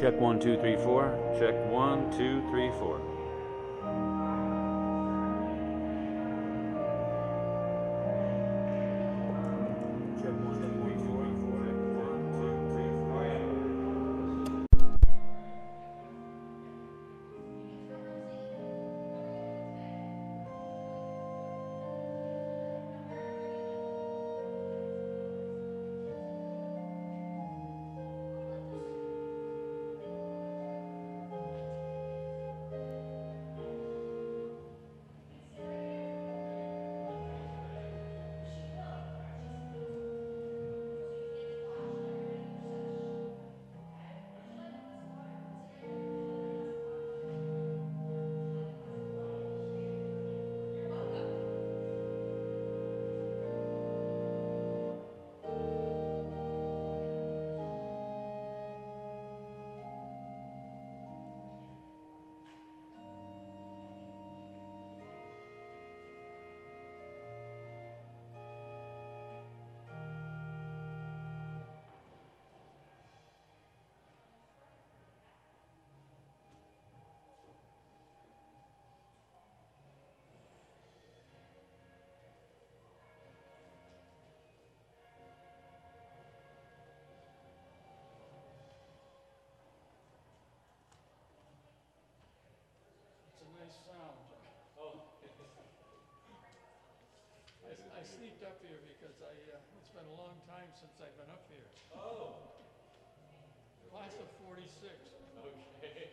Check 1, 2, 3, 4. Check 1, 2, 3, 4. Check 1, 2, 3, 4. Check 1, 2, 3, 4. It's a nice sound. Oh. I sneaked up here because it's been a long time since I've been up here. Oh. Class of 46. Okay.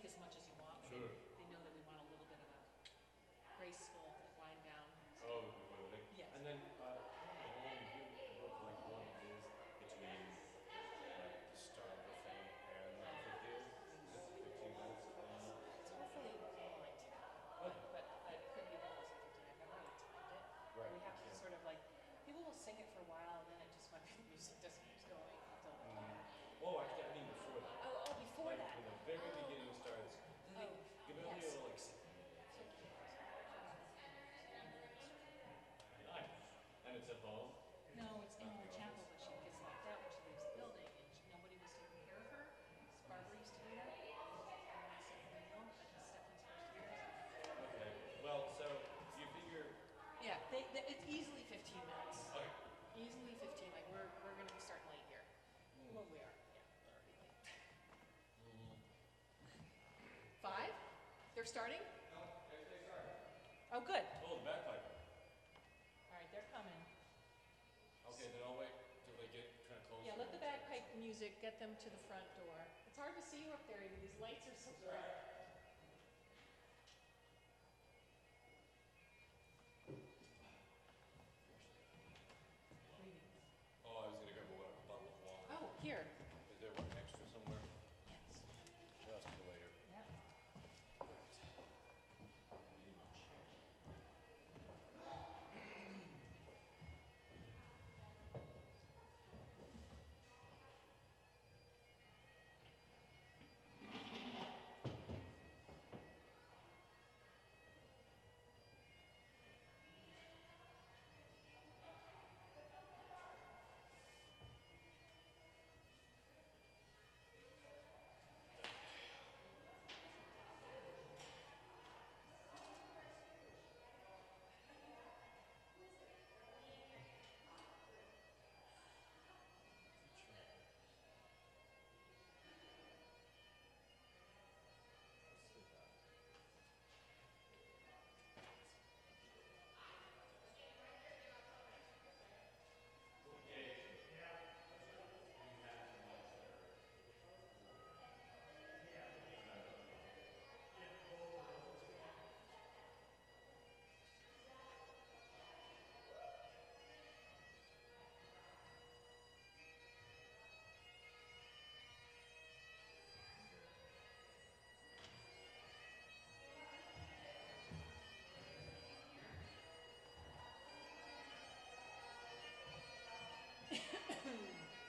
as much as you want. But Sure. they know that we want a little bit of a graceful wind down. Oh, before the thing. Yes. And then, how long do you look like what it is between like the start of the thing and the 50th? Is it 15 minutes? It's hopefully more like 10. Okay. But it could be closer to 15. I've never really timed it. Right. We have to Yeah. sort of like, people will sing it for a while and then it just, when the music just keeps going until they can't. Oh, actually, I mean before that. Oh, before Like that. when the very Oh. beginning starts. Oh, Give it only yes. like 7 minutes. Nice. And it's at home? No, it's in Not the the chapel, office. but she gets locked out when she leaves the building, and nobody was taking care of her. Barbara used to do that. But it's Stephanie's first year. Okay. Well, so do you figure? Yeah, it's easily 15 minutes. Okay. Easily 15. Like we're gonna be starting late here. Well, we are. Yeah, we're already late. 5? They're starting? No, they start. Oh, good. Oh, the bagpiper. All right, they're coming. Okay, then I'll wait till they get kind of closer. Yeah, let the bagpipe music get them to the front door. It's hard to see you up there, Amy. These lights are so bright. Oh, I was gonna grab a bottle of water. Oh, here. Is there one extra somewhere? Yes. Just for later. Yeah.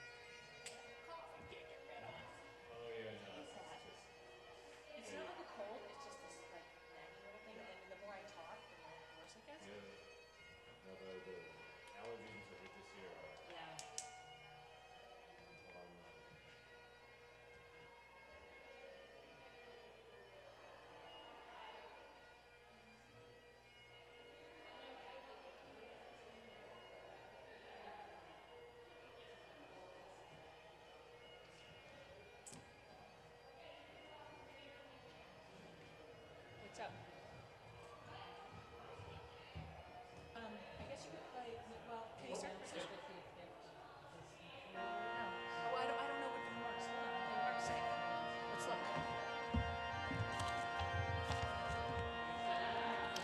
Coffee can't get rid of. Oh yeah, no. It's that. It's not like a cold, it's just this like nagging little thing, and the more I talk, the worse it gets. Yeah. No, the allergies that hit this year are Yeah. What's up? I guess you could play. Well, can you start the session? No. Oh, I don't know what the marks. Hold on. What do marks say? Let's look.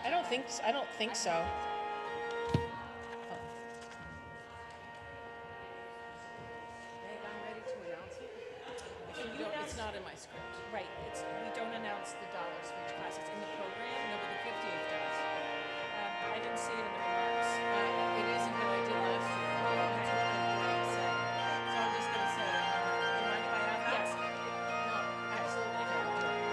I don't think so. Oh. Babe, I'm ready to announce it. It's not in my script. Right. We don't announce the dollars for each class. It's in the program. No, but the 50th does. I didn't see it in the remarks. It isn't, but I did last year. Oh, okay. So I'm just gonna say, you mind if I add that? Yes. No, absolutely. Okay, I'll do it.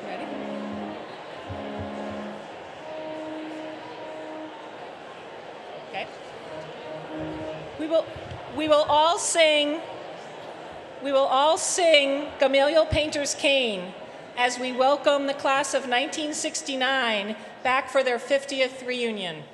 Ready? Okay. We will all sing Gamaliel Painter's Cane as we welcome the class of 1969 back for their 50th reunion.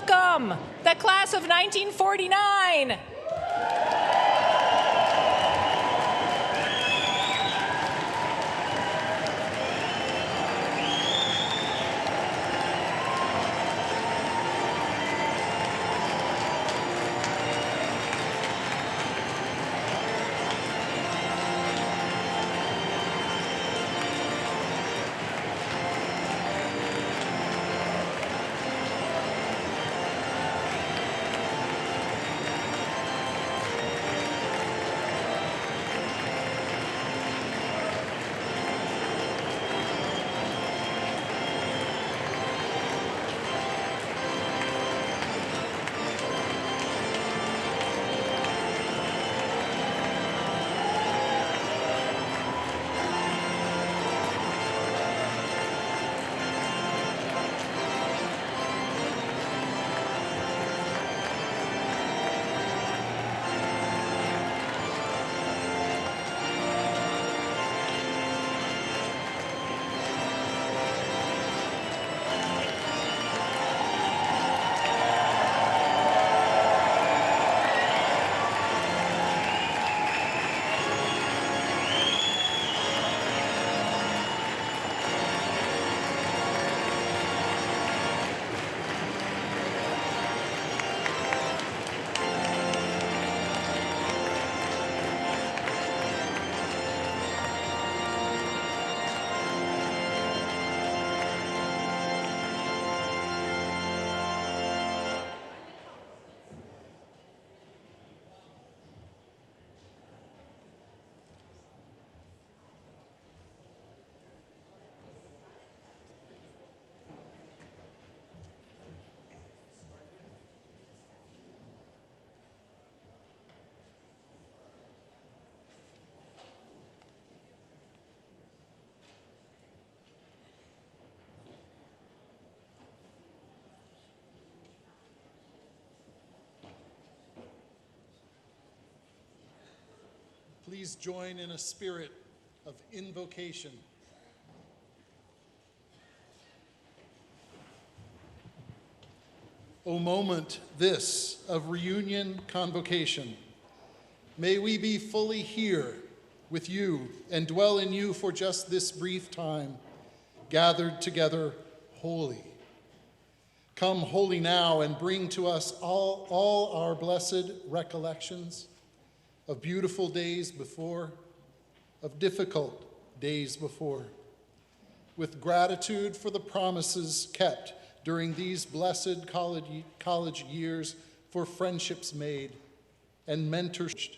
welcome the class of 1949. Please join in a spirit of invocation. O moment this of reunion convocation, may we be fully here with you and dwell in you for just this brief time, gathered together holy. Come holy now and bring to us all our blessed recollections of beautiful days before, of difficult days before, with gratitude for the promises kept during these blessed college years, for friendships made and mentorship,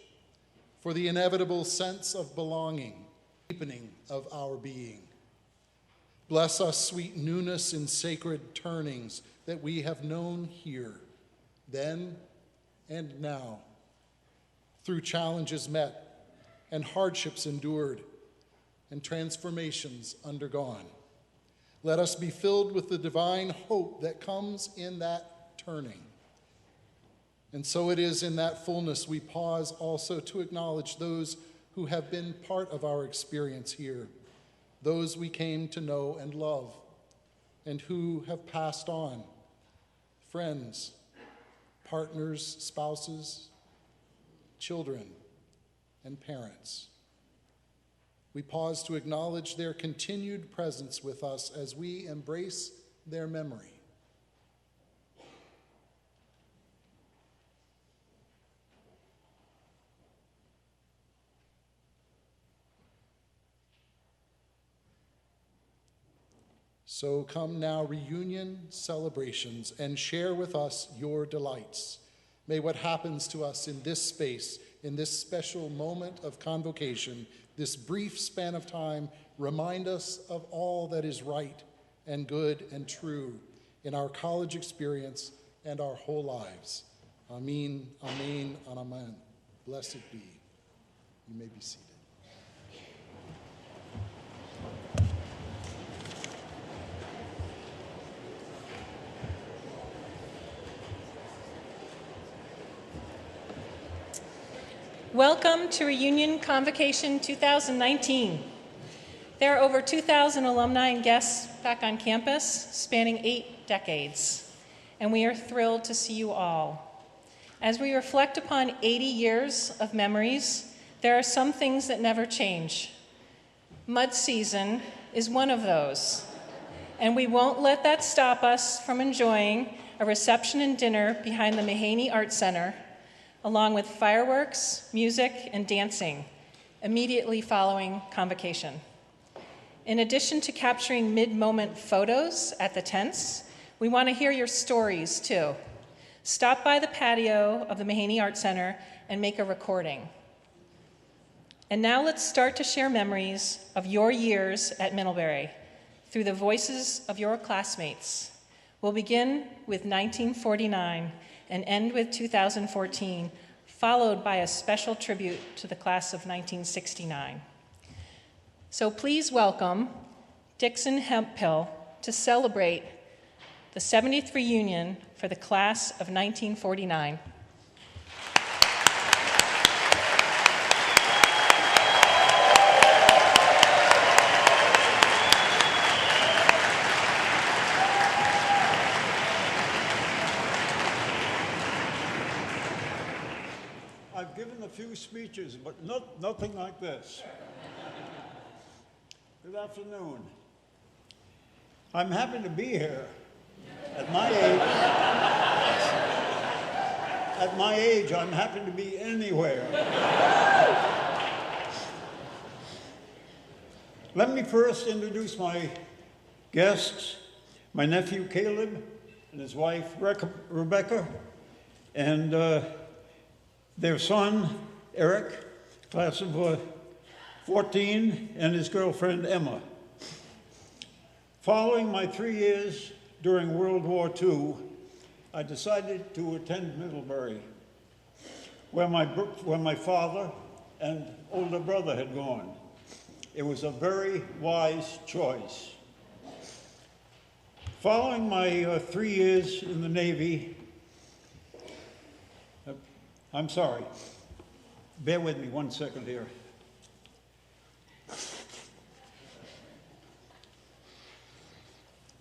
for the inevitable sense of belonging, deepening of our being. Bless us, sweet newness in sacred turnings that we have known here, then and now, through challenges met and hardships endured and transformations undergone. Let us be filled with the divine hope that comes in that turning. And so it is in that fullness we pause also to acknowledge those who have been part of our experience here, those we came to know and love, and who have passed on, friends, partners, spouses, children, and parents. We pause to acknowledge their continued presence with us as we embrace their memory. So come now, reunion celebrations, and share with us your delights. May what happens to us in this space, in this special moment of convocation, this brief span of time, remind us of all that is right and good and true in our college experience and our whole lives. Amen, amen, and amen. Blessed be. You may be seated. Welcome to Reunion Convocation 2019. There are over 2,000 alumni and guests back on campus, spanning 8 decades. and we are thrilled to see you all. As we reflect upon 80 years of memories, there are some things that never change. Mud season is one of those, and we won't let that stop us from enjoying a reception and dinner behind the Mahaney Art Center, along with fireworks, music, and dancing, immediately following convocation. In addition to capturing mid-moment photos at the tents, we want to hear your stories too. Stop by the patio of the Mahaney Art Center and make a recording. And now let's start to share memories of your years at Middlebury through the voices of your classmates. We'll begin with 1949 and end with 2014, followed by a special tribute to the class of 1969. So please welcome Dixon Hemphill to celebrate the 70th reunion for the class of 1949. I've given a few speeches, but nothing like this. Good afternoon. I'm happy to be here. At my age, I'm happy to be anywhere. Let me first introduce my guests, my nephew Caleb and his wife Rebecca, and their son Eric, class of 14, and his girlfriend Emma. Following my 3 years during World War II, I decided to attend Middlebury, where my father and older brother had gone. It was a very wise choice. Following my 3 years in the Navy, I'm sorry, bear with me 1 second here.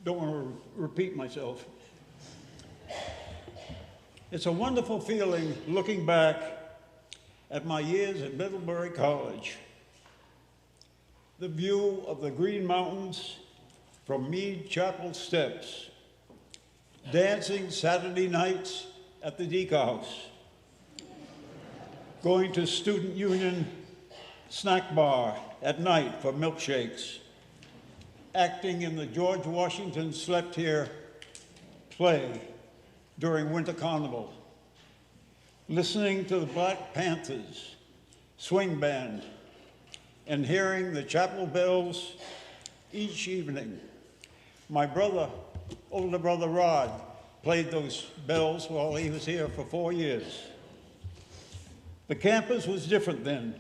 Don't want to repeat myself. It's a wonderful feeling looking back at my years at Middlebury College. The view of the Green Mountains from Mead Chapel steps, dancing Saturday nights at the Deke House, going to Student Union snack bar at night for milkshakes, acting in the George Washington Slept Here play during Winter Carnival, listening to the Black Panthers swing band, and hearing the chapel bells each evening. My older brother Rod, played those bells while he was here for 4 years. The campus was different then.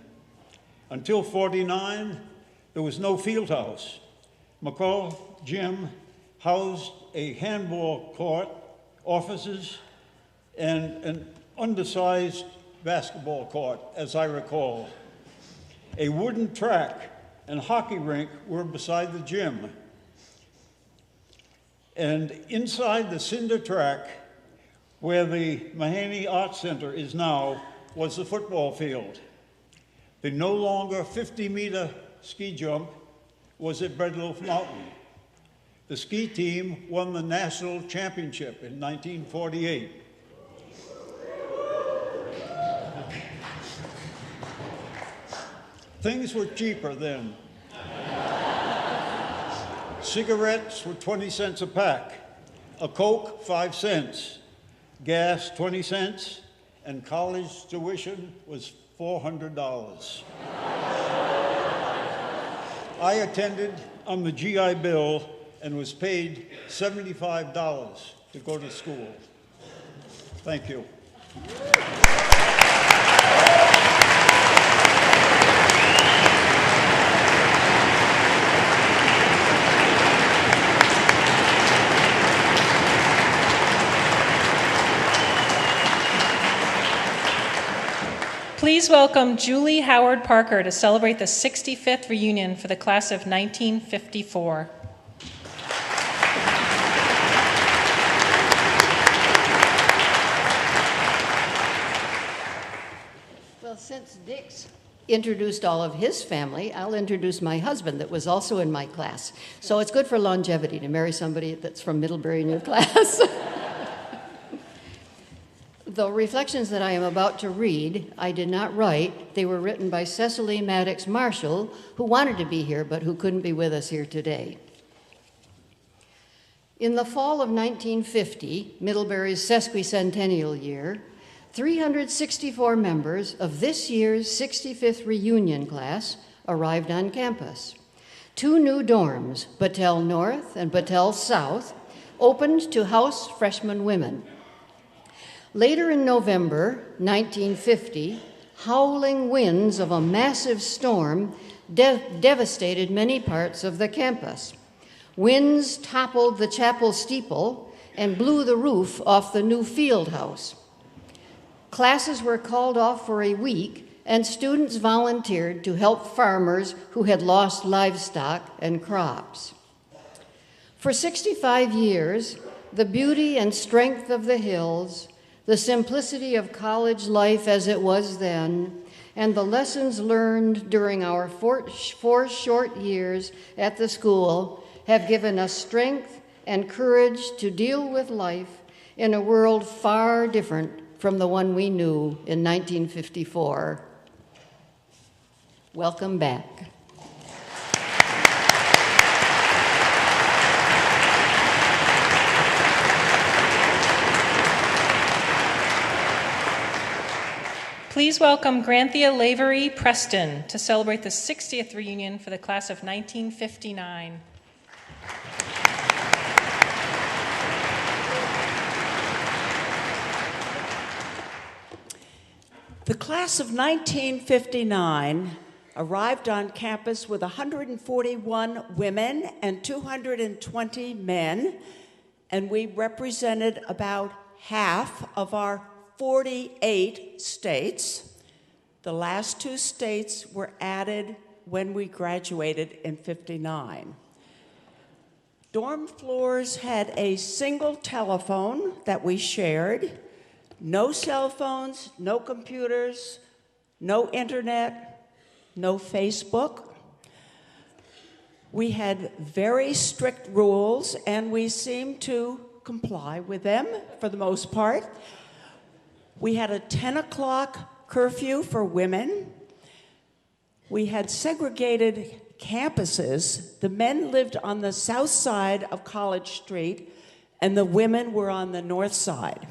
Until '49, there was no field house. McCall Gym housed a handball court, offices, and an undersized basketball court, as I recall. A wooden track and hockey rink were beside the gym. And inside the cinder track, where the Mahaney Art Center is now, was the football field. The no longer 50-meter ski jump was at Breadloaf Mountain. The ski team won the national championship in 1948. Things were cheaper then. Cigarettes were 20 cents a pack, a Coke 5 cents, gas 20 cents, and college tuition was $400. I attended on the GI Bill and was paid $75 to go to school. Thank you. Please welcome Julie Howard Parker to celebrate the 65th reunion for the class of 1954. Dick's introduced all of his family, I'll introduce my husband that was also in my class. So it's good for longevity to marry somebody that's from Middlebury in your class. The reflections that I am about to read, I did not write. They were written by Cecily Maddox Marshall, who wanted to be here but who couldn't be with us here today. In the fall of 1950, Middlebury's sesquicentennial year, 364 members of this year's 65th reunion class arrived on campus. 2 new dorms, Battelle North and Battelle South, opened to house freshman women. Later in November 1950, howling winds of a massive storm devastated many parts of the campus. Winds toppled the chapel steeple and blew the roof off the new field house. Classes were called off for a week, and students volunteered to help farmers who had lost livestock and crops. For 65 years, the beauty and strength of the hills, the simplicity of college life as it was then, and the lessons learned during our 4 short years at the school have given us strength and courage to deal with life in a world far different from the one we knew in 1954. Welcome back. Please welcome Granthea Lavery Preston to celebrate the 60th reunion for the class of 1959. The class of 1959 arrived on campus with 141 women and 220 men, and we represented about half of our 48 states. The last 2 states were added when we graduated in '59. Dorm floors had a single telephone that we shared, no cell phones, no computers, no internet, no Facebook. We had very strict rules, and we seemed to comply with them for the most part. We had a 10 o'clock curfew for women. We had segregated campuses. The men lived on the south side of College Street, and the women were on the north side.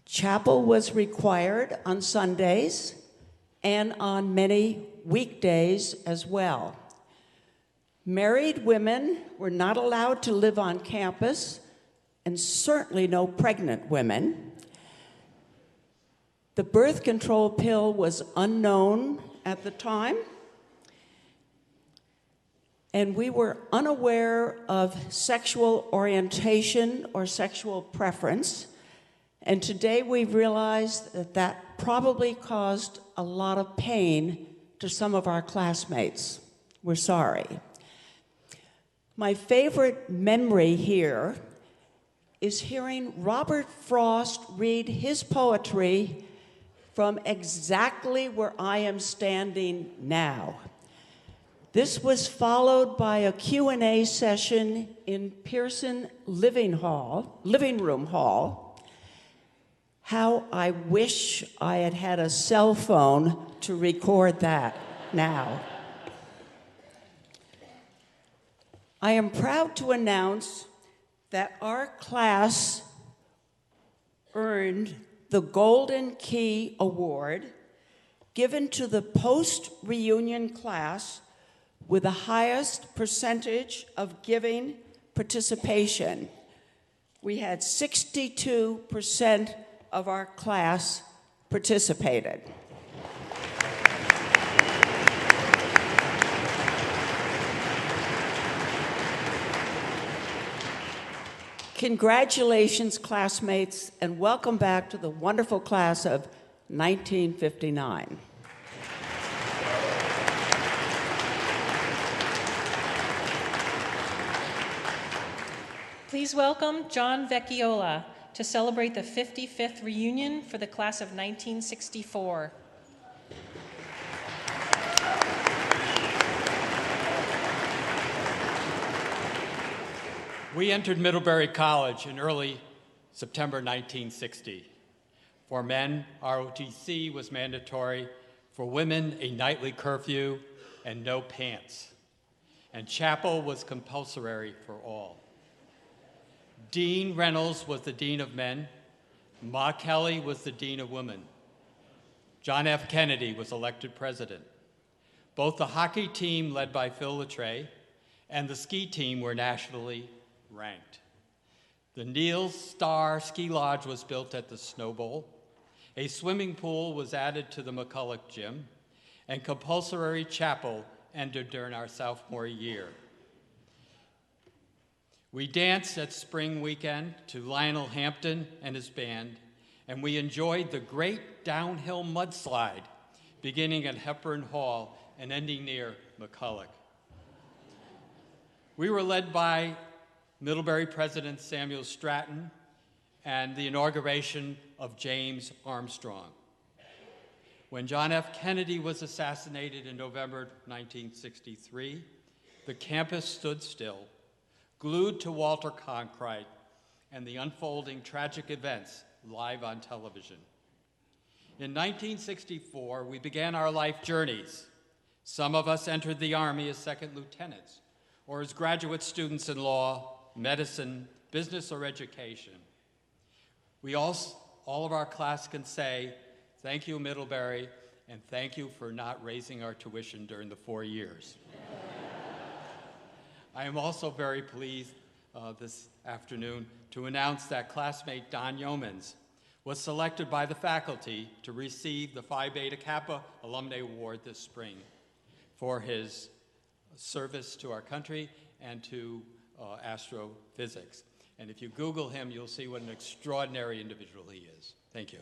Chapel was required on Sundays and on many weekdays as well. Married women were not allowed to live on campus, and certainly no pregnant women. The birth control pill was unknown at the time, and we were unaware of sexual orientation or sexual preference. And today we've realized that that probably caused a lot of pain to some of our classmates. We're sorry. My favorite memory here is hearing Robert Frost read his poetry from exactly where I am standing now. This was followed by a Q&A session in Pearson Living Room Hall. How I wish I had had a cell phone to record that now. I am proud to announce that our class earned the Golden Key Award, given to the post-reunion class with the highest percentage of giving participation. We had 62% of our class participated. Congratulations, classmates, and welcome back to the wonderful class of 1959. Please welcome John Vecchiola to celebrate the 55th reunion for the class of 1964. We entered Middlebury College in early September 1960. For men, ROTC was mandatory. For women, a nightly curfew and no pants. And chapel was compulsory for all. Dean Reynolds was the Dean of Men. Ma Kelly was the Dean of Women. John F. Kennedy was elected president. Both the hockey team, led by Phil Latreille, and the ski team were nationally ranked. The Neil Star Ski Lodge was built at the Snow Bowl. A swimming pool was added to the McCulloch Gym, and compulsory chapel ended during our sophomore year. We danced at spring weekend to Lionel Hampton and his band, and we enjoyed the great downhill mudslide beginning at Hepburn Hall and ending near McCulloch. We were led by Middlebury President Samuel Stratton and the inauguration of James Armstrong. When John F. Kennedy was assassinated in November 1963, the campus stood still, glued to Walter Cronkite and the unfolding tragic events live on television. In 1964, we began our life journeys. Some of us entered the Army as second lieutenants or as graduate students in law, medicine, business, or education. All of our class can say, thank you, Middlebury, and thank you for not raising our tuition during the 4 years. I am also very pleased this afternoon to announce that classmate Don Yeomans was selected by the faculty to receive the Phi Beta Kappa Alumni Award this spring for his service to our country and to astrophysics. And if you Google him, you'll see what an extraordinary individual he is. Thank you.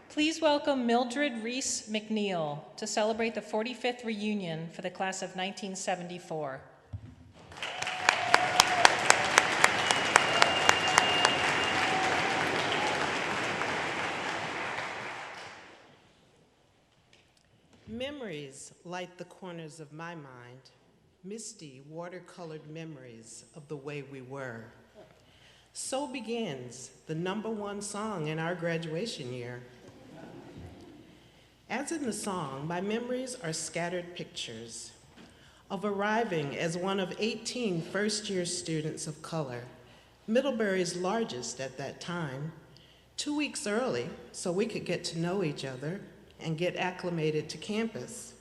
Please welcome Mildred Reese McNeil to celebrate the 45th reunion for the class of 1974. Memories light the corners of my mind, misty, watercolored memories of the way we were. So begins the #1 song in our graduation year. As in the song, my memories are scattered pictures of arriving as one of 18 first-year students of color, Middlebury's largest at that time, 2 weeks early so we could get to know each other and get acclimated to campus,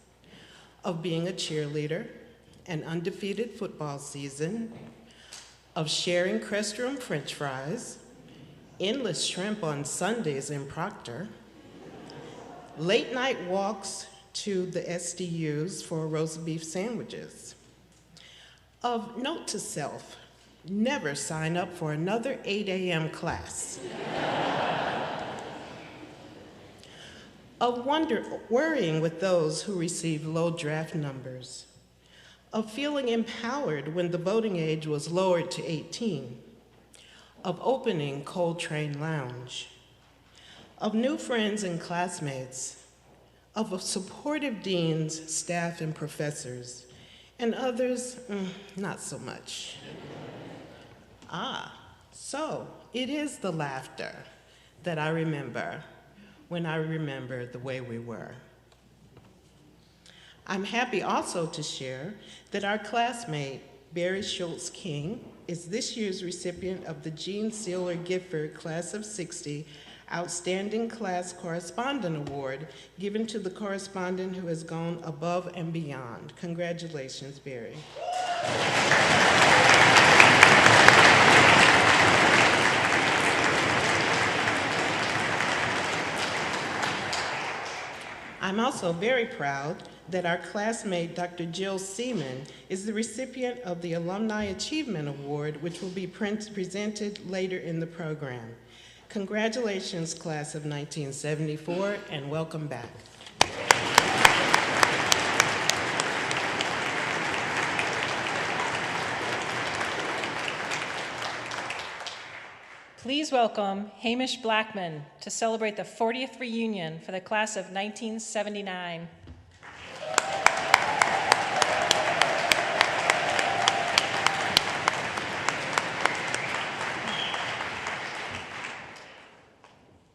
of being a cheerleader, an undefeated football season, of sharing Crest-Room French fries, endless shrimp on Sundays in Proctor, late night walks to the SDUs for roast beef sandwiches. Of note to self, never sign up for another 8 a.m. class. Of worrying with those who receive low draft numbers. Of feeling empowered when the voting age was lowered to 18. Of opening Coltrane Lounge. Of new friends and classmates, of supportive deans, staff, and professors, and others, not so much. So it is the laughter that I remember when I remember the way we were. I'm happy also to share that our classmate, Barry Schultz King, is this year's recipient of the Gene Sealer Gifford Class of '60 Outstanding Class Correspondent Award, given to the correspondent who has gone above and beyond. Congratulations, Barry. I'm also very proud that our classmate, Dr. Jill Seaman, is the recipient of the Alumni Achievement Award, which will be presented later in the program. Congratulations, class of 1974, and welcome back. Please welcome Hamish Blackman to celebrate the 40th reunion for the class of 1979.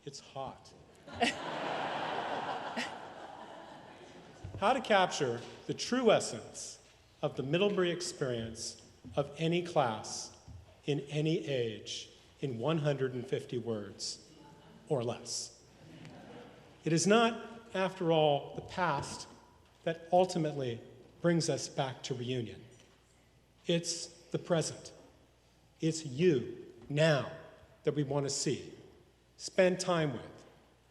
It's hot. How to capture the true essence of the Middlebury experience of any class in any age in 150 words or less. It is not, after all, the past that ultimately brings us back to reunion. It's the present. It's you, now, that we want to see, spend time with,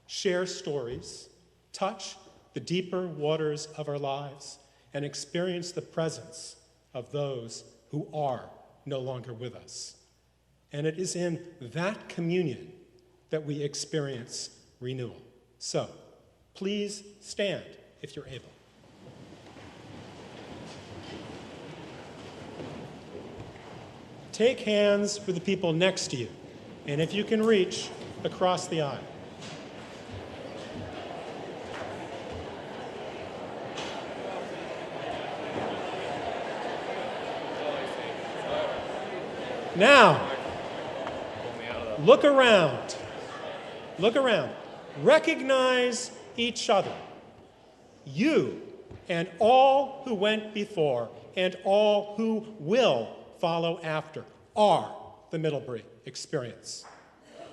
share stories, touch the deeper waters of our lives, and experience the presence of those who are no longer with us. And it is in that communion that we experience renewal. So, please stand if you're able. Take hands with the people next to you, and if you can reach, across the aisle. Now, look around. Look around. Recognize each other. You and all who went before and all who will follow after are the Middlebury experience.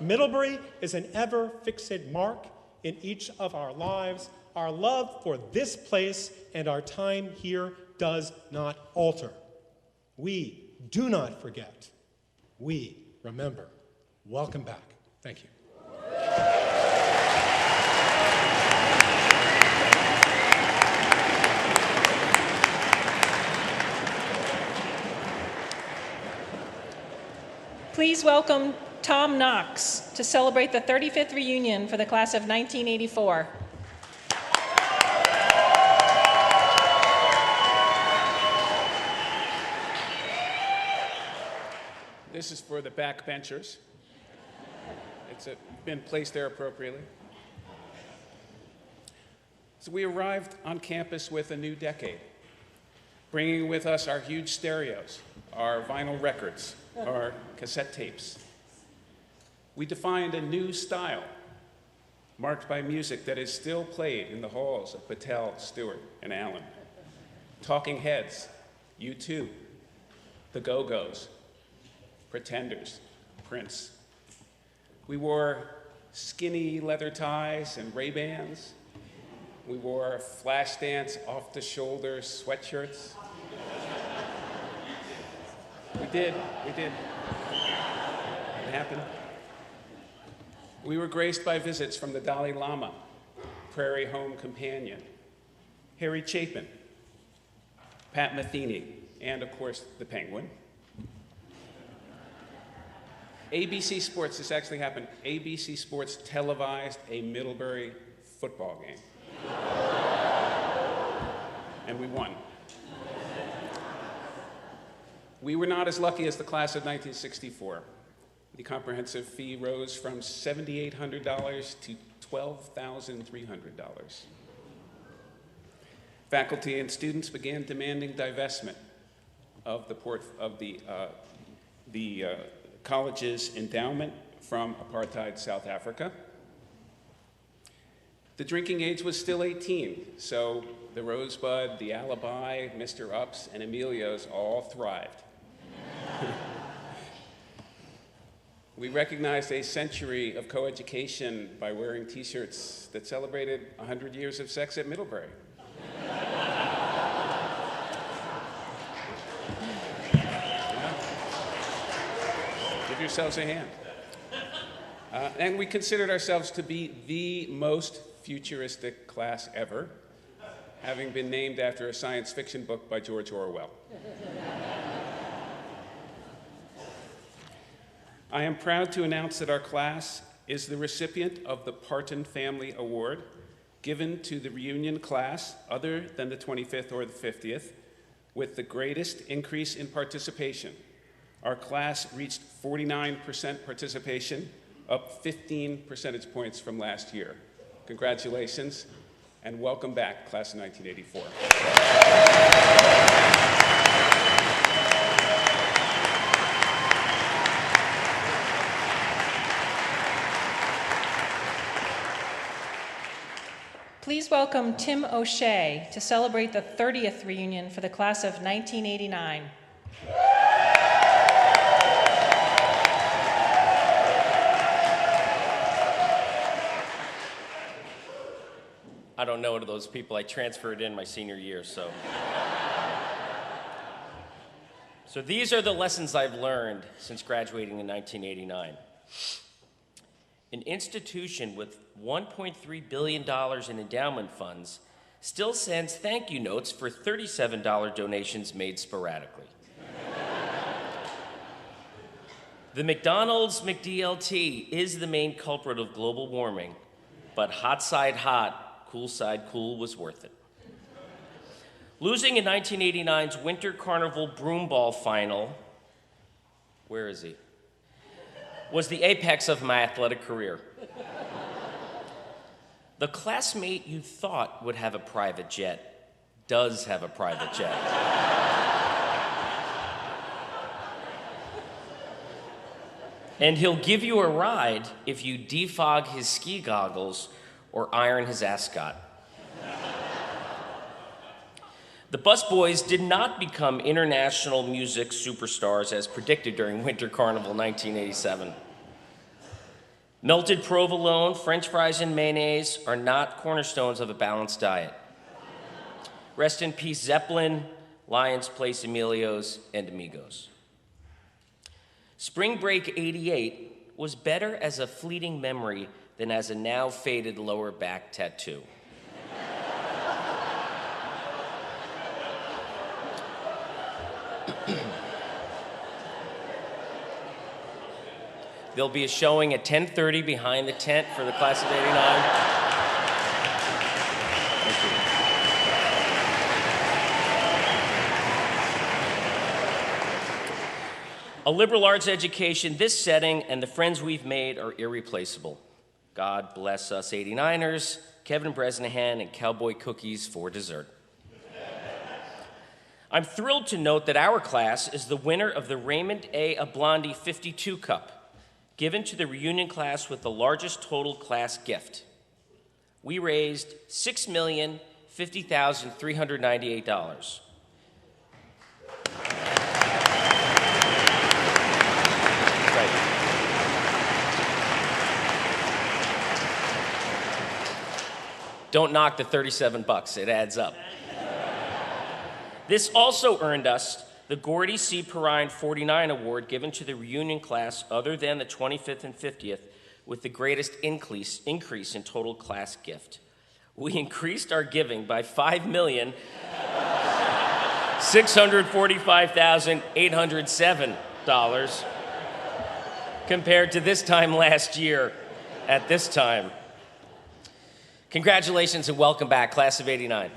Middlebury is an ever-fixed mark in each of our lives. Our love for this place and our time here does not alter. We do not forget. We remember. Welcome back. Thank you. Please welcome Tom Knox to celebrate the 35th reunion for the class of 1984. This is for the backbenchers. It's been placed there appropriately. So we arrived on campus with a new decade, bringing with us our huge stereos, our vinyl records, our cassette tapes. We defined a new style, marked by music that is still played in the halls of Patel, Stewart, and Allen. Talking Heads, U2, The Go-Go's, Pretenders, Prince. We wore skinny leather ties and Ray-Bans. We wore Flashdance off-the-shoulder sweatshirts. We did. It happened. We were graced by visits from the Dalai Lama, Prairie Home Companion, Harry Chapin, Pat Metheny, and of course, the Penguin. ABC Sports, this actually happened, ABC Sports televised a Middlebury football game. And we won. We were not as lucky as the class of 1964. The comprehensive fee rose from $7,800 to $12,300. Faculty and students began demanding divestment of the college's endowment from apartheid South Africa. The drinking age was still 18, so the Rosebud, the Alibi, Mr. Ups, and Emilio's all thrived. We recognized a century of coeducation by wearing t-shirts that celebrated 100 years of sex at Middlebury. Give yourselves a hand. And we considered ourselves to be the most futuristic class ever, having been named after a science fiction book by George Orwell. I am proud to announce that our class is the recipient of the Parton Family Award, given to the reunion class, other than the 25th or the 50th, with the greatest increase in participation Our class reached 49% participation, up 15 percentage points from last year. Congratulations, and welcome back, class of 1984. Please welcome Tim O'Shea to celebrate the 30th reunion for the class of 1989. I don't know those people. I transferred in my senior year, so. So these are the lessons I've learned since graduating in 1989. An institution with $1.3 billion in endowment funds still sends thank you notes for $37 donations made sporadically. The McDonald's McDLT is the main culprit of global warming, but hot side hot, cool side cool was worth it. Losing in 1989's Winter Carnival Broomball final, where is he? Was the apex of my athletic career. The classmate you thought would have a private jet does have a private jet. And he'll give you a ride if you defog his ski goggles or iron his ascot. The busboys did not become international music superstars as predicted during Winter Carnival 1987. Melted provolone, French fries, and mayonnaise are not cornerstones of a balanced diet. Rest in peace, Zeppelin, Lions Place Emilios, and Amigos. Spring Break '88 was better as a fleeting memory than as a now faded lower back tattoo. There'll be a showing at 10:30 behind the tent for the class of '89. Thank you. A liberal arts education, this setting, and the friends we've made are irreplaceable. God bless us 89ers, Kevin Bresnahan, and cowboy cookies for dessert. I'm thrilled to note that our class is the winner of the Raymond A. Ablandi 52 Cup, given to the reunion class with the largest total class gift. We raised $6,050,398. Right. Don't knock the $37, it adds up. This also earned us the Gordy C. Perrine 49 Award given to the reunion class other than the 25th and 50th with the greatest increase in total class gift. We increased our giving by $5,645,807 compared to this time last year at this time. Congratulations and welcome back, class of '89.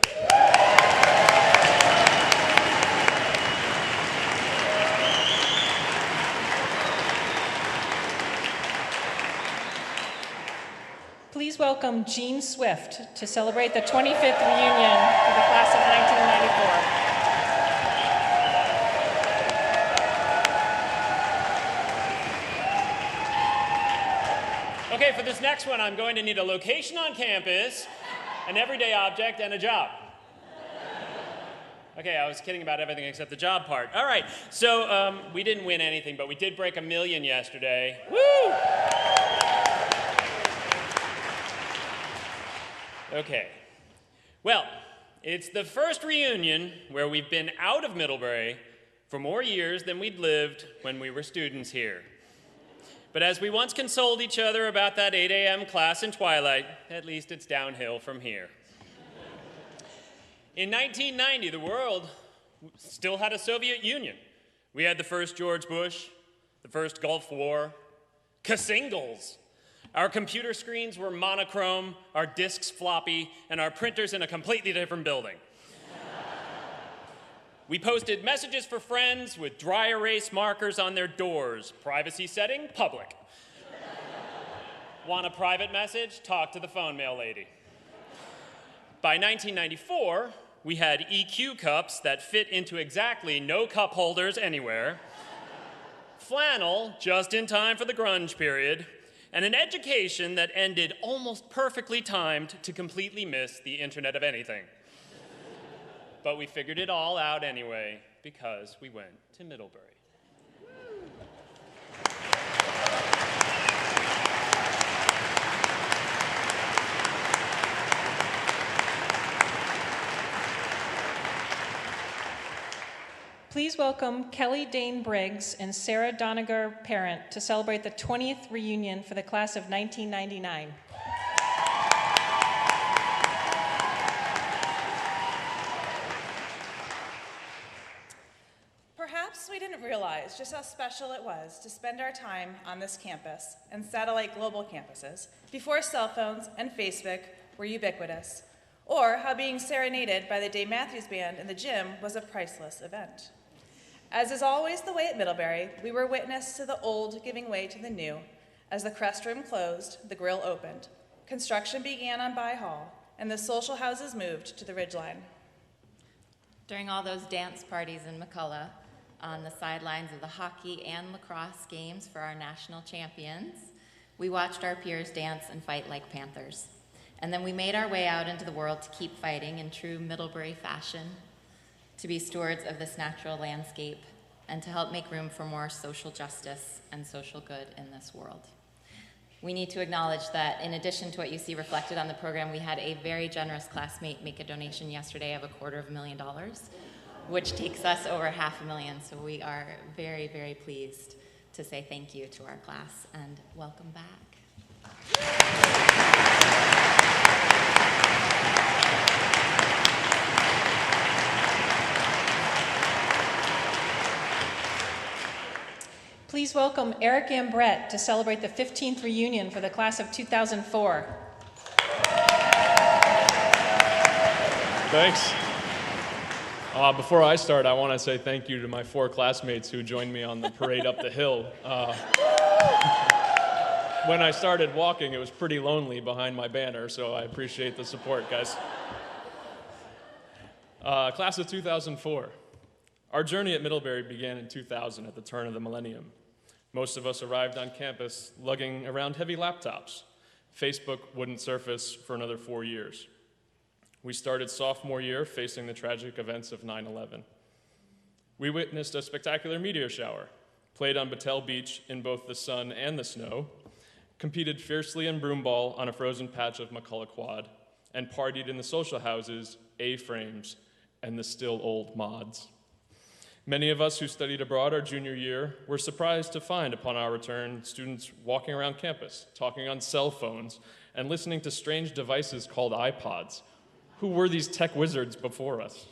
Please welcome Gene Swift to celebrate the 25th reunion for the class of 1994. Okay, for this next one, I'm going to need a location on campus, an everyday object, and a job. Okay, I was kidding about everything except the job part. All right, so we didn't win anything, but we did break 1 million yesterday. Woo! Okay, well, it's the first reunion where we've been out of Middlebury for more years than we'd lived when we were students here. But as we once consoled each other about that 8 a.m. class in twilight, at least it's downhill from here. In 1990, the world still had a Soviet Union. We had the first George Bush, the first Gulf War, Kasingles. Our computer screens were monochrome, our disks floppy, and our printers in a completely different building. We posted messages for friends with dry erase markers on their doors. Privacy setting, public. Want a private message? Talk to the phone mail lady. By 1994, we had EQ cups that fit into exactly no cup holders anywhere, flannel just in time for the grunge period, and an education that ended almost perfectly timed to completely miss the Internet of Anything. But we figured it all out anyway because we went to Middlebury. Please welcome Kelly Dane Briggs and Sarah Doniger Parent to celebrate the 20th reunion for the class of 1999. Perhaps we didn't realize just how special it was to spend our time on this campus and satellite global campuses before cell phones and Facebook were ubiquitous, or how being serenaded by the Dave Matthews Band in the gym was a priceless event. As is always the way at Middlebury, we were witness to the old giving way to the new. As the crest room closed, the grill opened. Construction began on By Hall, and the social houses moved to the Ridgeline. During all those dance parties in McCullough, on the sidelines of the hockey and lacrosse games for our national champions, we watched our peers dance and fight like panthers. And then we made our way out into the world to keep fighting in true Middlebury fashion, to be stewards of this natural landscape, and to help make room for more social justice and social good in this world. We need to acknowledge that in addition to what you see reflected on the program, we had a very generous classmate make a donation yesterday of $250,000, which takes us over $500,000. So we are very, very pleased to say thank you to our class and welcome back. Please welcome Eric Ambrette to celebrate the 15th reunion for the class of 2004. Thanks. Before I start, I want to say thank you to my 4 classmates who joined me on the parade up the hill. When I started walking, it was pretty lonely behind my banner, so I appreciate the support, guys. Class of 2004. Our journey at Middlebury began in 2000 at the turn of the millennium. Most of us arrived on campus lugging around heavy laptops. Facebook wouldn't surface for another 4 years. We started sophomore year facing the tragic events of 9/11. We witnessed a spectacular meteor shower, played on Battelle Beach in both the sun and the snow, competed fiercely in broomball on a frozen patch of McCullough Quad, and partied in the social houses, A-frames, and the still old mods. Many of us who studied abroad our junior year were surprised to find upon our return students walking around campus, talking on cell phones, and listening to strange devices called iPods. Who were these tech wizards before us?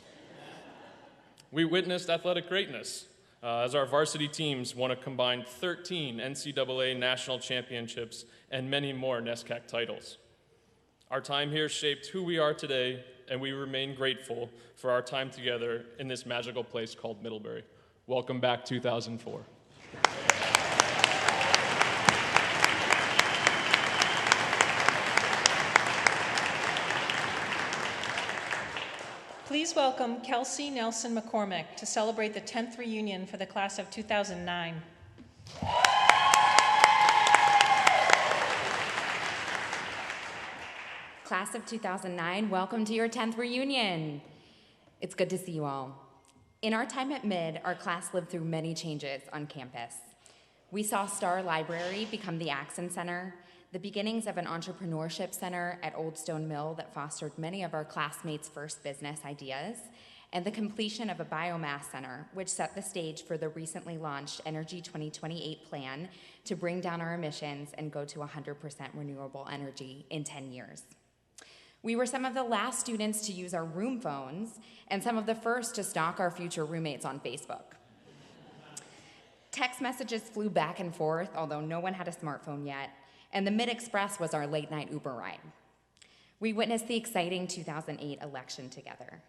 We witnessed athletic greatness as our varsity teams won a combined 13 NCAA national championships and many more NESCAC titles. Our time here shaped who we are today, and we remain grateful for our time together in this magical place called Middlebury. Welcome back, 2004. Please welcome Kelsey Nelson McCormick to celebrate the 10th reunion for the class of 2009. Class of 2009, welcome to your 10th reunion. It's good to see you all. In our time at Mid, our class lived through many changes on campus. We saw Star Library become the Axon Center, the beginnings of an entrepreneurship center at Old Stone Mill that fostered many of our classmates' first business ideas, and the completion of a biomass center, which set the stage for the recently launched Energy 2028 plan to bring down our emissions and go to 100% renewable energy in 10 years. We were some of the last students to use our room phones and some of the first to stalk our future roommates on Facebook. Text messages flew back and forth, although no one had a smartphone yet, and the Mid-Express was our late-night Uber ride. We witnessed the exciting 2008 election together.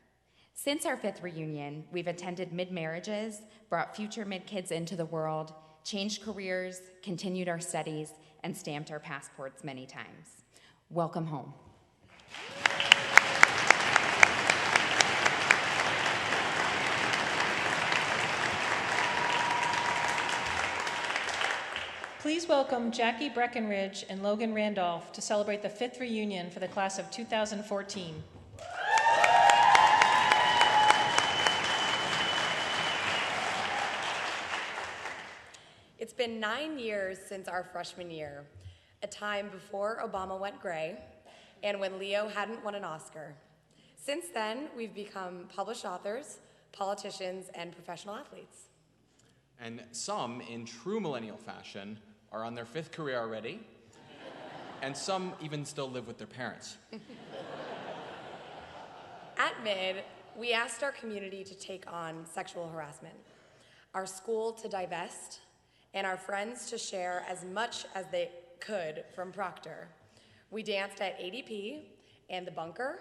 Since our 5th reunion, we've attended mid-marriages, brought future mid-kids into the world, changed careers, continued our studies, and stamped our passports many times. Welcome home. Please welcome Jackie Breckenridge and Logan Randolph to celebrate the 5th reunion for the class of 2014. It's been 9 years since our freshman year, a time before Obama went gray and when Leo hadn't won an Oscar. Since then, we've become published authors, politicians, and professional athletes. And some, in true millennial fashion, are on their 5th career already, and some even still live with their parents. At Mid, we asked our community to take on sexual harassment, our school to divest, and our friends to share as much as they could from Proctor. We danced at ADP and the Bunker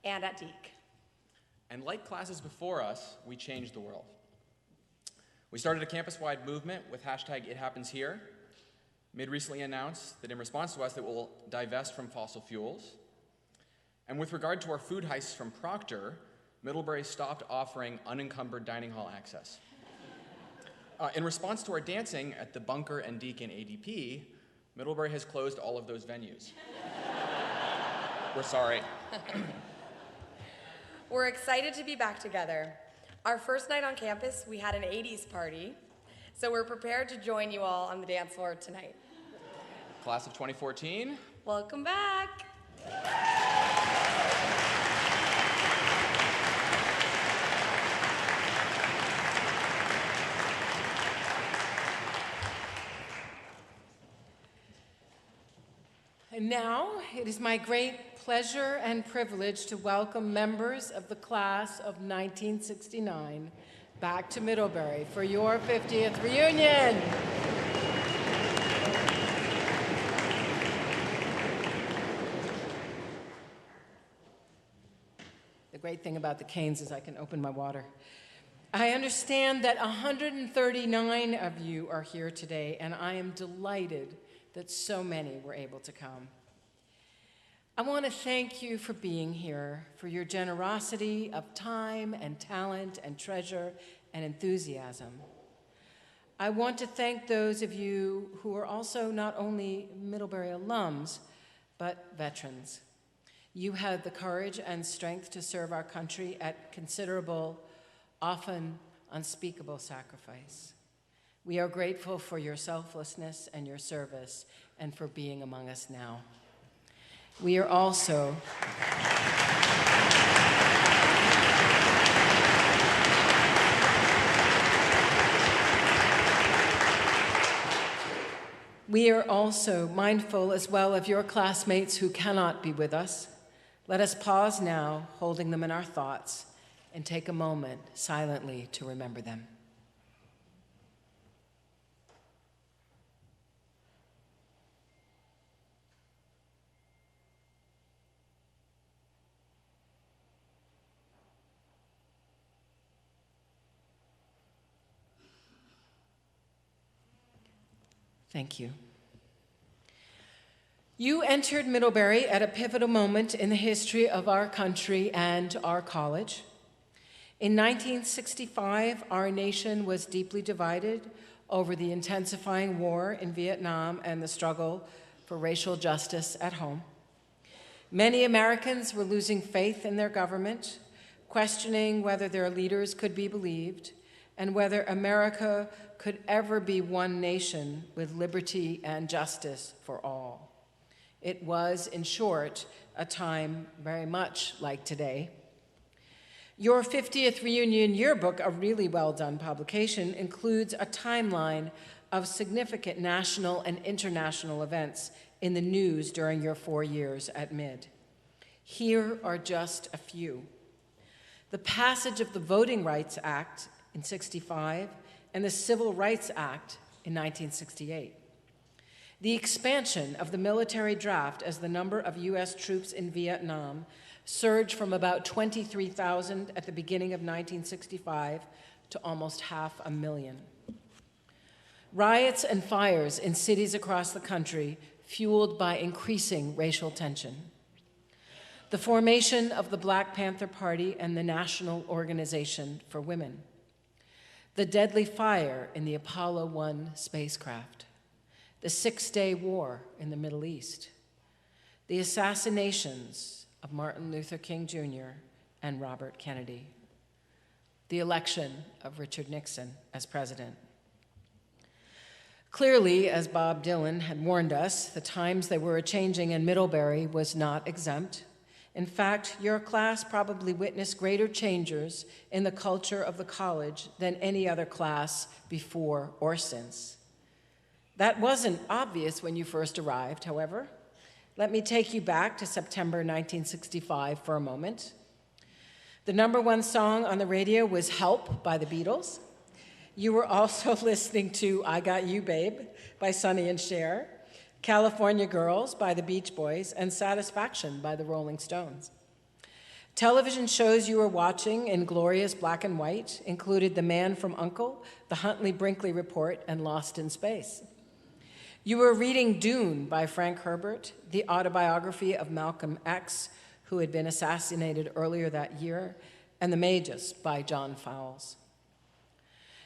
and at Deke. And like classes before us, we changed the world. We started a campus-wide movement with hashtag #ItHappensHere. Mid recently announced that in response to us, it will divest from fossil fuels. And with regard to our food heists from Proctor, Middlebury stopped offering unencumbered dining hall access. In response to our dancing at the Bunker and Deke and ADP, Middlebury has closed all of those venues. We're sorry. We're excited to be back together. Our first night on campus, we had an 80s party, so we're prepared to join you all on the dance floor tonight. Class of 2014. Welcome back. And now, it is my great pleasure and privilege to welcome members of the class of 1969 back to Middlebury for your 50th reunion. The great thing about the canes is I can open my water. I understand that 139 of you are here today, and I am delighted that so many were able to come. I want to thank you for being here, for your generosity of time and talent and treasure and enthusiasm. I want to thank those of you who are also not only Middlebury alums, but veterans. You had the courage and strength to serve our country at considerable, often unspeakable sacrifice. We are grateful for your selflessness and your service and for being among us now. We are also mindful as well of your classmates who cannot be with us. Let us pause now, holding them in our thoughts, and take a moment silently to remember them. Thank you. You entered Middlebury at a pivotal moment in the history of our country and our college. In 1965, our nation was deeply divided over the intensifying war in Vietnam and the struggle for racial justice at home. Many Americans were losing faith in their government, questioning whether their leaders could be believed, and whether America could ever be one nation with liberty and justice for all. It was, in short, a time very much like today. Your 50th reunion yearbook, a really well-done publication, includes a timeline of significant national and international events in the news during your 4 years at Mid. Here are just a few. The passage of the Voting Rights Act in '65 and the Civil Rights Act in 1968. The expansion of the military draft as the number of U.S. troops in Vietnam surged from about 23,000 at the beginning of 1965 to almost 500,000. Riots and fires in cities across the country fueled by increasing racial tension. The formation of the Black Panther Party and the National Organization for Women. The deadly fire in the Apollo 1 spacecraft. The Six-Day War in the Middle East. The assassinations of Martin Luther King Jr. and Robert Kennedy. The election of Richard Nixon as president. Clearly, as Bob Dylan had warned us, the times they were a-changing in Middlebury was not exempt. In fact, your class probably witnessed greater changes in the culture of the college than any other class before or since. That wasn't obvious when you first arrived, however. Let me take you back to September 1965 for a moment. The #1 song on the radio was Help by the Beatles. You were also listening to I Got You, Babe by Sonny and Cher, California Girls by the Beach Boys, and Satisfaction by the Rolling Stones. Television shows you were watching in glorious black and white included The Man from U.N.C.L.E., The Huntley-Brinkley Report, and Lost in Space. You were reading Dune by Frank Herbert, the autobiography of Malcolm X, who had been assassinated earlier that year, and The Magus by John Fowles.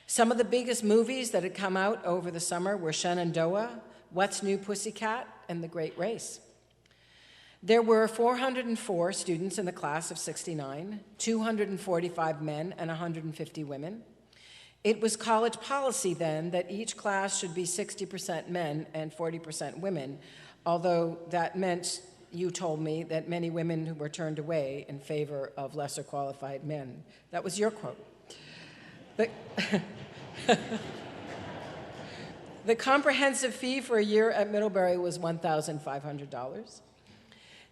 Some of the biggest movies that had come out over the summer were Shenandoah, What's New Pussycat, and The Great Race. There were 404 students in the class of '69, 245 men and 150 women. It was college policy then that each class should be 60% men and 40% women, although that meant, you told me, that many women who were turned away in favor of lesser qualified men. That was your quote. The comprehensive fee for a year at Middlebury was $1,500.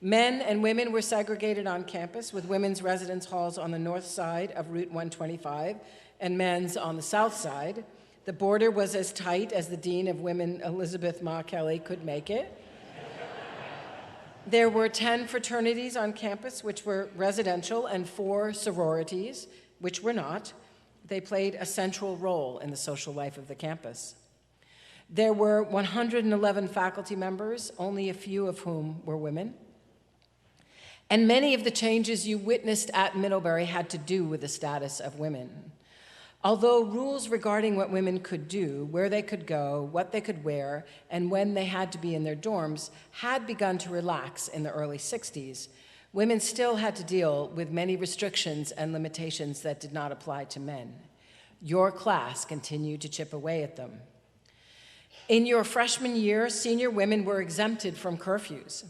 Men and women were segregated on campus, with women's residence halls on the north side of Route 125 and men's on the south side. The border was as tight as the Dean of Women, Elizabeth Ma Kelly, could make it. There were 10 fraternities on campus, which were residential, and 4 sororities, which were not. They played a central role in the social life of the campus. There were 111 faculty members, only a few of whom were women. And many of the changes you witnessed at Middlebury had to do with the status of women. Although rules regarding what women could do, where they could go, what they could wear, and when they had to be in their dorms had begun to relax in the early 60s, women still had to deal with many restrictions and limitations that did not apply to men. Your class continued to chip away at them. In your freshman year, senior women were exempted from curfews.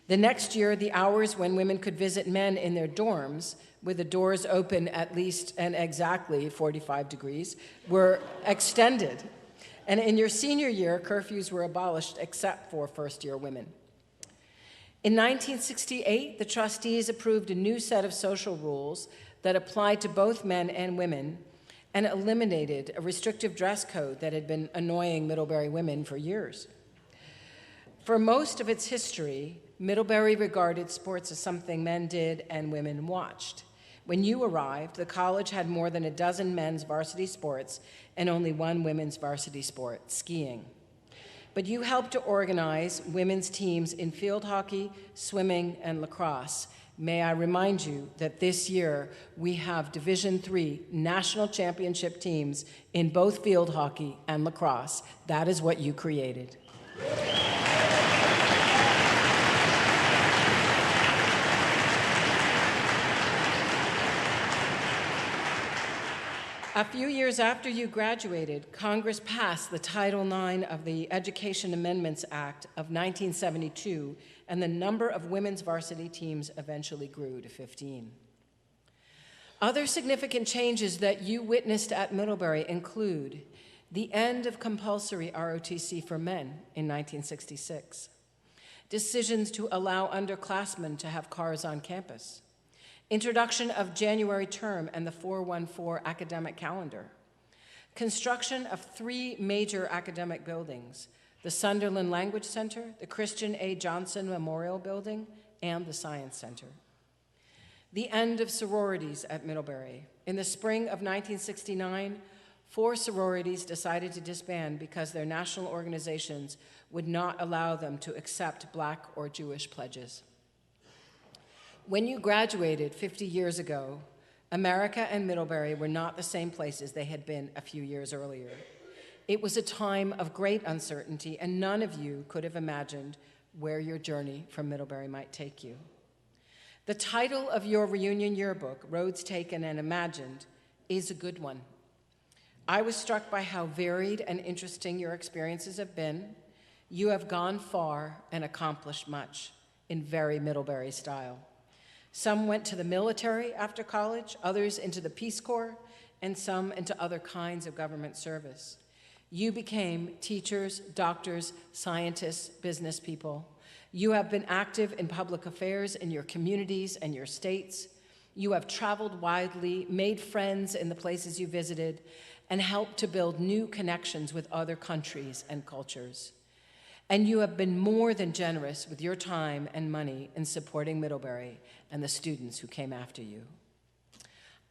The next year, the hours when women could visit men in their dorms, with the doors open at least and exactly 45 degrees, were extended. And in your senior year, curfews were abolished except for first-year women. In 1968, the trustees approved a new set of social rules that applied to both men and women and eliminated a restrictive dress code that had been annoying Middlebury women for years. For most of its history, Middlebury regarded sports as something men did and women watched. When you arrived, the college had more than a dozen men's varsity sports and only one women's varsity sport, skiing. But you helped to organize women's teams in field hockey, swimming, and lacrosse. May I remind you that this year we have Division III national championship teams in both field hockey and lacrosse. That is what you created. A few years after you graduated, Congress passed the Title IX of the Education Amendments Act of 1972, and the number of women's varsity teams eventually grew to 15. Other significant changes that you witnessed at Middlebury include the end of compulsory ROTC for men in 1966, decisions to allow underclassmen to have cars on campus, introduction of January term and the 414 academic calendar, construction of 3 major academic buildings, the Sunderland Language Center, the Christian A. Johnson Memorial Building, and the Science Center. The end of sororities at Middlebury. In the spring of 1969, 4 sororities decided to disband because their national organizations would not allow them to accept Black or Jewish pledges. When you graduated 50 years ago, America and Middlebury were not the same places they had been a few years earlier. It was a time of great uncertainty, and none of you could have imagined where your journey from Middlebury might take you. The title of your reunion yearbook, Roads Taken and Imagined, is a good one. I was struck by how varied and interesting your experiences have been. You have gone far and accomplished much in very Middlebury style. Some went to the military after college, others into the Peace Corps, and some into other kinds of government service. You became teachers, doctors, scientists, business people. You have been active in public affairs in your communities and your states. You have traveled widely, made friends in the places you visited, and helped to build new connections with other countries and cultures. And you have been more than generous with your time and money in supporting Middlebury and the students who came after you.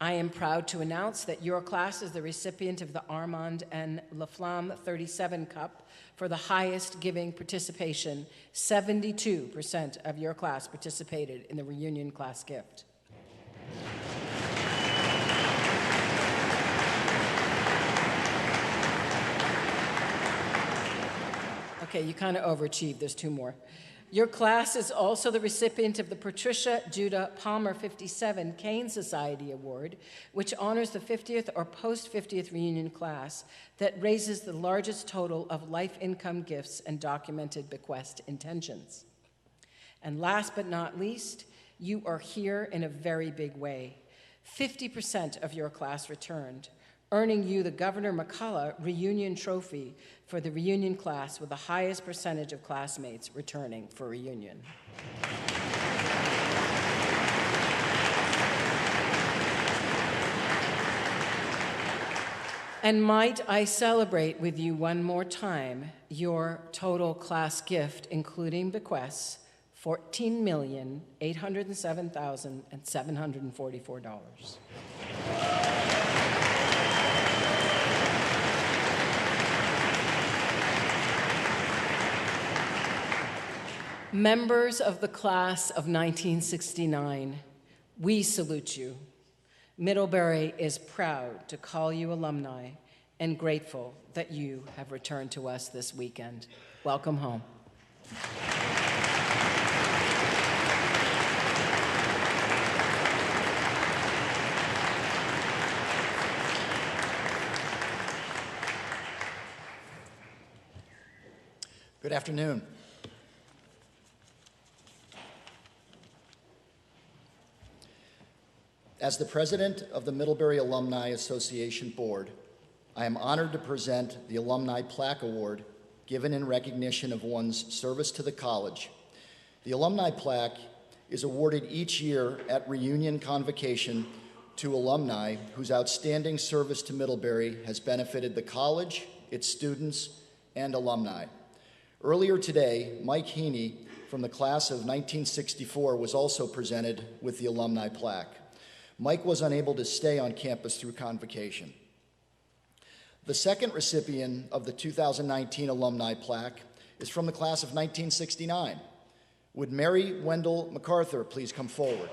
I am proud to announce that your class is the recipient of the Armand and Laflamme 37 Cup for the highest giving participation. 72% of your class participated in the reunion class gift. Okay, you kind of overachieved. There's 2 more. Your class is also the recipient of the Patricia Judah Palmer 57 Kane Society Award, which honors the 50th or post-50th reunion class that raises the largest total of life income gifts and documented bequest intentions. And last but not least, you are here in a very big way. 50% of your class returned, earning you the Governor McCullough Reunion Trophy for the reunion class with the highest percentage of classmates returning for reunion. And might I celebrate with you one more time your total class gift, including bequests, $14,807,744. Members of the class of 1969, we salute you. Middlebury is proud to call you alumni and grateful that you have returned to us this weekend. Welcome home. Good afternoon. As the president of the Middlebury Alumni Association Board, I am honored to present the Alumni Plaque Award given in recognition of one's service to the college. The Alumni Plaque is awarded each year at reunion convocation to alumni whose outstanding service to Middlebury has benefited the college, its students, and alumni. Earlier today, Mike Heaney from the class of 1964 was also presented with the Alumni Plaque. Mike was unable to stay on campus through convocation. The second recipient of the 2019 Alumni Plaque is from the class of 1969. Would Mary Wendell MacArthur please come forward?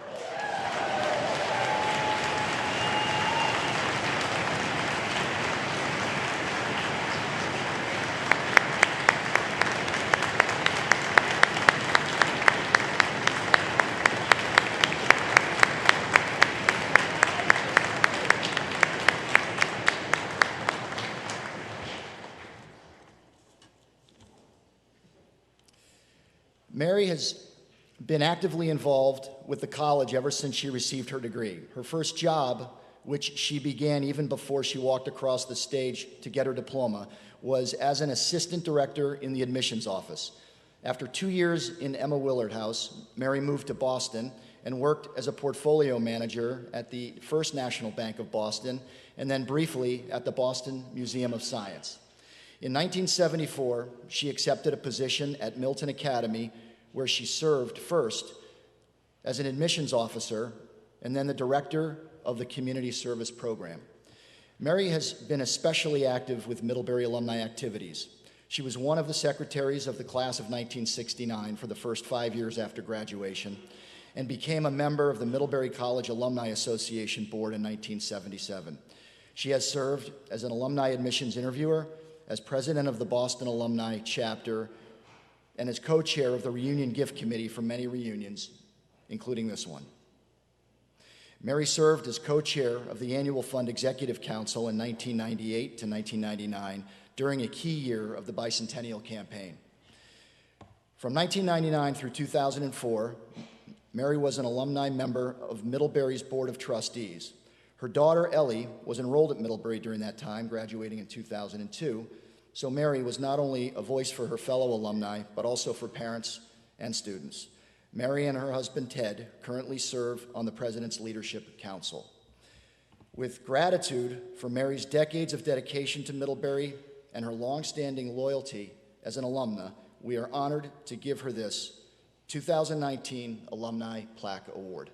Mary has been actively involved with the college ever since she received her degree. Her first job, which she began even before she walked across the stage to get her diploma, was as an assistant director in the admissions office. After 2 years in Emma Willard House, Mary moved to Boston and worked as a portfolio manager at the First National Bank of Boston and then briefly at the Boston Museum of Science. In 1974, she accepted a position at Milton Academy, where she served first as an admissions officer and then the director of the Community Service Program. Mary has been especially active with Middlebury alumni activities. She was one of the secretaries of the class of 1969 for the first 5 years after graduation, and became a member of the Middlebury College Alumni Association Board in 1977. She has served as an alumni admissions interviewer, as president of the Boston Alumni Chapter, and as co-chair of the Reunion Gift Committee for many reunions, including this one. Mary served as co-chair of the Annual Fund Executive Council in 1998 to 1999 during a key year of the bicentennial campaign. From 1999 through 2004, Mary was an alumni member of Middlebury's Board of Trustees. Her daughter, Ellie, was enrolled at Middlebury during that time, graduating in 2002, so Mary was not only a voice for her fellow alumni, but also for parents and students. Mary and her husband, Ted, currently serve on the President's Leadership Council. With gratitude for Mary's decades of dedication to Middlebury and her longstanding loyalty as an alumna, we are honored to give her this 2019 Alumni Plaque Award.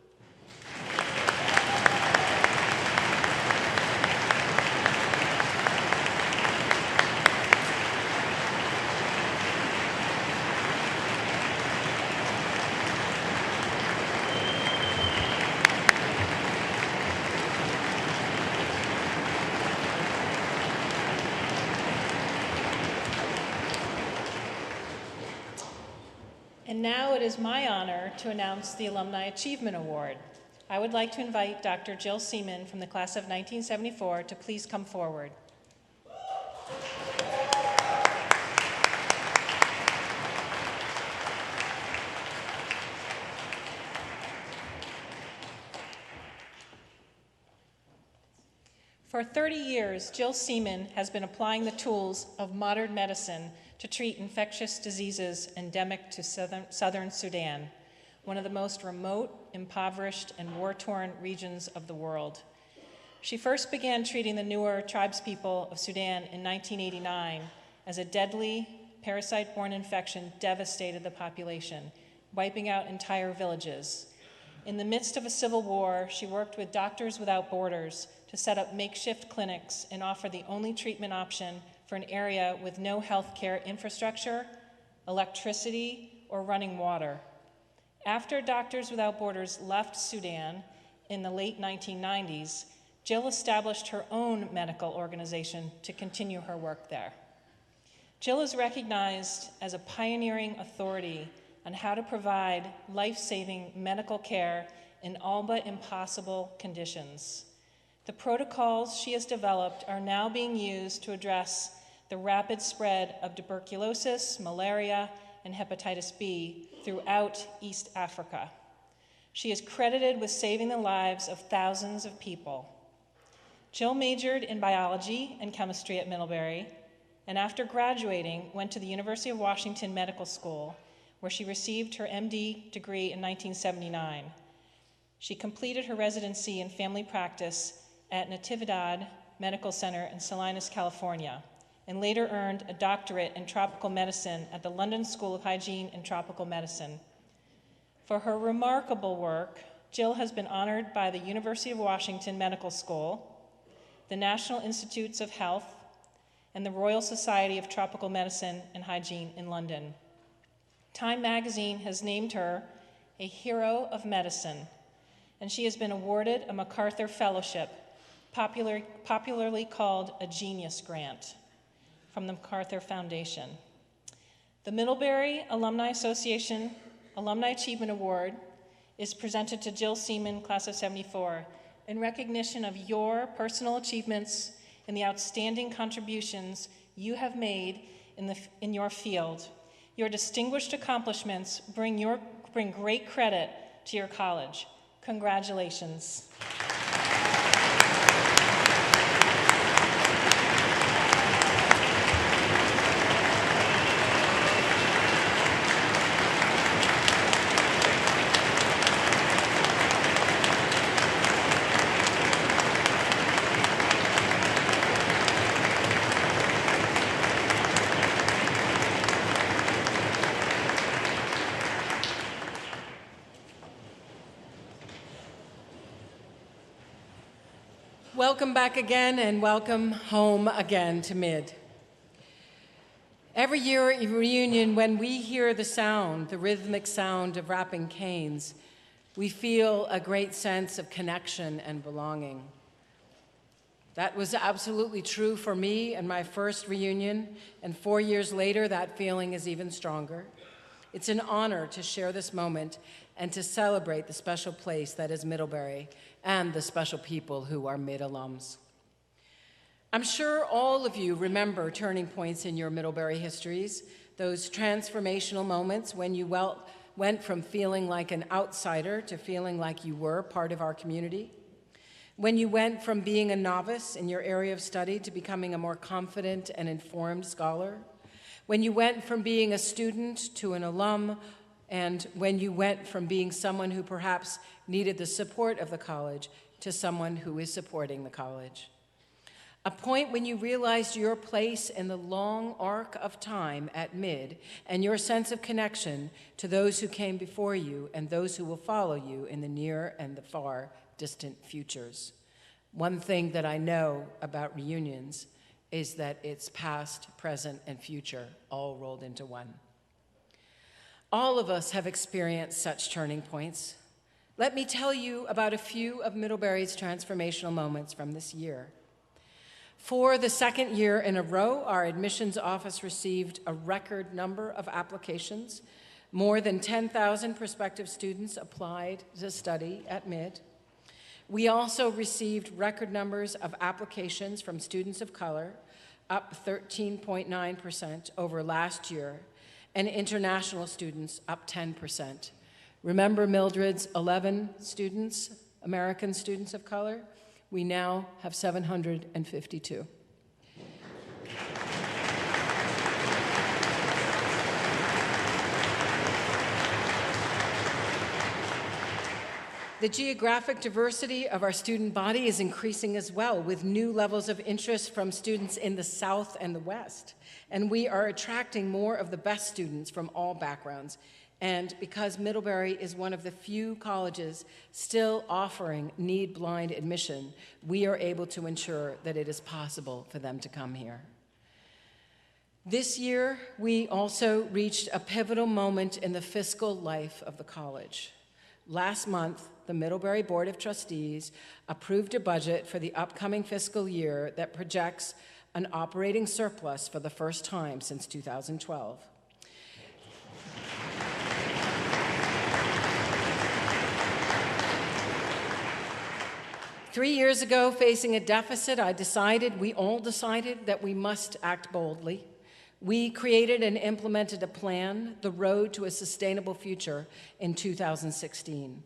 And now it is my honor to announce the Alumni Achievement Award. I would like to invite Dr. Jill Seaman from the class of 1974 to please come forward. For 30 years, Jill Seaman has been applying the tools of modern medicine to treat infectious diseases endemic to southern Sudan, one of the most remote, impoverished, and war-torn regions of the world. She first began treating the Nuer tribespeople of Sudan in 1989 as a deadly parasite-borne infection devastated the population, wiping out entire villages. In the midst of a civil war, she worked with Doctors Without Borders to set up makeshift clinics and offer the only treatment option for an area with no health care infrastructure, electricity, or running water. After Doctors Without Borders left Sudan in the late 1990s, Jill established her own medical organization to continue her work there. Jill is recognized as a pioneering authority on how to provide life-saving medical care in all but impossible conditions. The protocols she has developed are now being used to address the rapid spread of tuberculosis, malaria, and hepatitis B throughout East Africa. She is credited with saving the lives of thousands of people. Jill majored in biology and chemistry at Middlebury, and after graduating, went to the University of Washington Medical School, where she received her MD degree in 1979. She completed her residency in family practice at Natividad Medical Center in Salinas, California, and later earned a doctorate in tropical medicine at the London School of Hygiene and Tropical Medicine. For her remarkable work, Jill has been honored by the University of Washington Medical School, the National Institutes of Health, and the Royal Society of Tropical Medicine and Hygiene in London. Time magazine has named her a hero of medicine, and she has been awarded a MacArthur Fellowship, popularly called a Genius Grant, from the MacArthur Foundation. The Middlebury Alumni Association Alumni Achievement Award is presented to Jill Seaman, class of 74, in recognition of your personal achievements and the outstanding contributions you have made in your field. Your distinguished accomplishments bring great credit to your college. Congratulations. Welcome back again and welcome home again to Mid. Every year at reunion, when we hear the sound, the rhythmic sound of rapping canes, we feel a great sense of connection and belonging. That was absolutely true for me and my first reunion, and 4 years later, that feeling is even stronger. It's an honor to share this moment and to celebrate the special place that is Middlebury and the special people who are Mid alums. I'm sure all of you remember turning points in your Middlebury histories, those transformational moments when you went from feeling like an outsider to feeling like you were part of our community, when you went from being a novice in your area of study to becoming a more confident and informed scholar, when you went from being a student to an alum, and when you went from being someone who perhaps needed the support of the college to someone who is supporting the college. A point when you realized your place in the long arc of time at Mid and your sense of connection to those who came before you and those who will follow you in the near and the far distant futures. One thing that I know about reunions is that it's past, present, and future all rolled into one. All of us have experienced such turning points. Let me tell you about a few of Middlebury's transformational moments from this year. For the second year in a row, our admissions office received a record number of applications. More than 10,000 prospective students applied to study at Mid. We also received record numbers of applications from students of color, up 13.9% over last year, and international students up 10%. Remember Mildred's 11 students, American students of color? We now have 752. The geographic diversity of our student body is increasing as well, with new levels of interest from students in the South and the West. And we are attracting more of the best students from all backgrounds. And because Middlebury is one of the few colleges still offering need-blind admission, we are able to ensure that it is possible for them to come here. This year, we also reached a pivotal moment in the fiscal life of the college. Last month, the Middlebury Board of Trustees approved a budget for the upcoming fiscal year that projects an operating surplus for the first time since 2012. Three years ago, facing a deficit, we all decided that we must act boldly. We created and implemented a plan, The Road to a Sustainable Future, in 2016.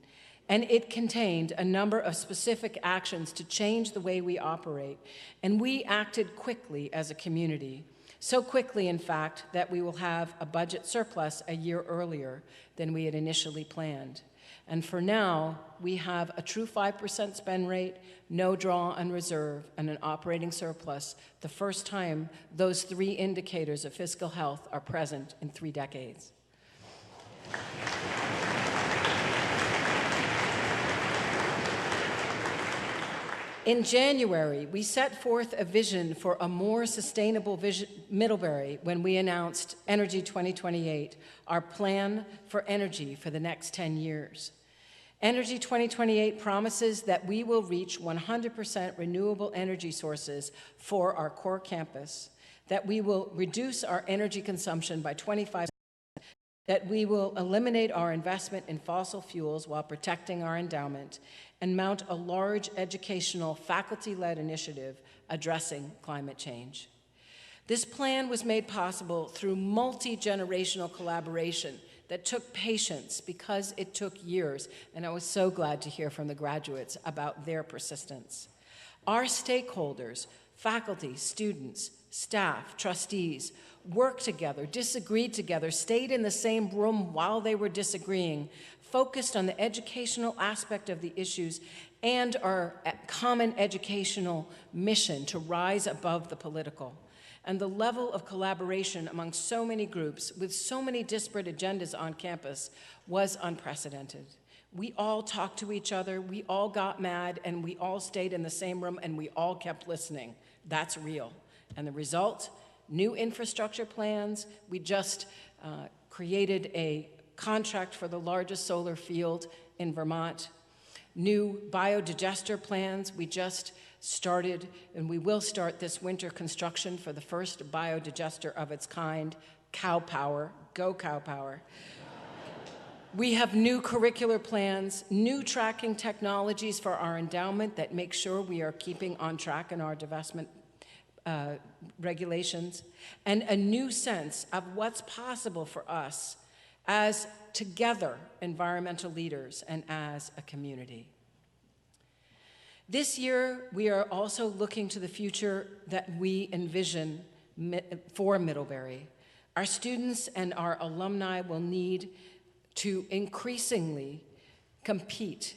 And it contained a number of specific actions to change the way we operate. And we acted quickly as a community. So quickly, in fact, that we will have a budget surplus a year earlier than we had initially planned. And for now, we have a true 5% spend rate, no draw on reserve, and an operating surplus, the first time those three indicators of fiscal health are present in 3 decades. In January, we set forth a vision for a more sustainable Middlebury when we announced Energy 2028, our plan for energy for the next 10 years. Energy 2028 promises that we will reach 100% renewable energy sources for our core campus, that we will reduce our energy consumption by 25%, that we will eliminate our investment in fossil fuels while protecting our endowment, and mount a large educational faculty-led initiative addressing climate change. This plan was made possible through multi-generational collaboration that took patience because it took years, and I was so glad to hear from the graduates about their persistence. Our stakeholders, faculty, students, staff, trustees, worked together, disagreed together, stayed in the same room while they were disagreeing, focused on the educational aspect of the issues and our common educational mission to rise above the political. And the level of collaboration among so many groups with so many disparate agendas on campus was unprecedented. We all talked to each other, we all got mad, and we all stayed in the same room, and we all kept listening. That's real. And the result, new infrastructure plans. We just created a contract for the largest solar field in Vermont. New biodigester plans. We just started, and we will start this winter construction for the first biodigester of its kind, Cow Power. Go Cow Power. We have new curricular plans, new tracking technologies for our endowment that make sure we are keeping on track in our divestment regulations, and a new sense of what's possible for us as together environmental leaders and as a community. This year, we are also looking to the future that we envision for Middlebury. Our students and our alumni will need to increasingly compete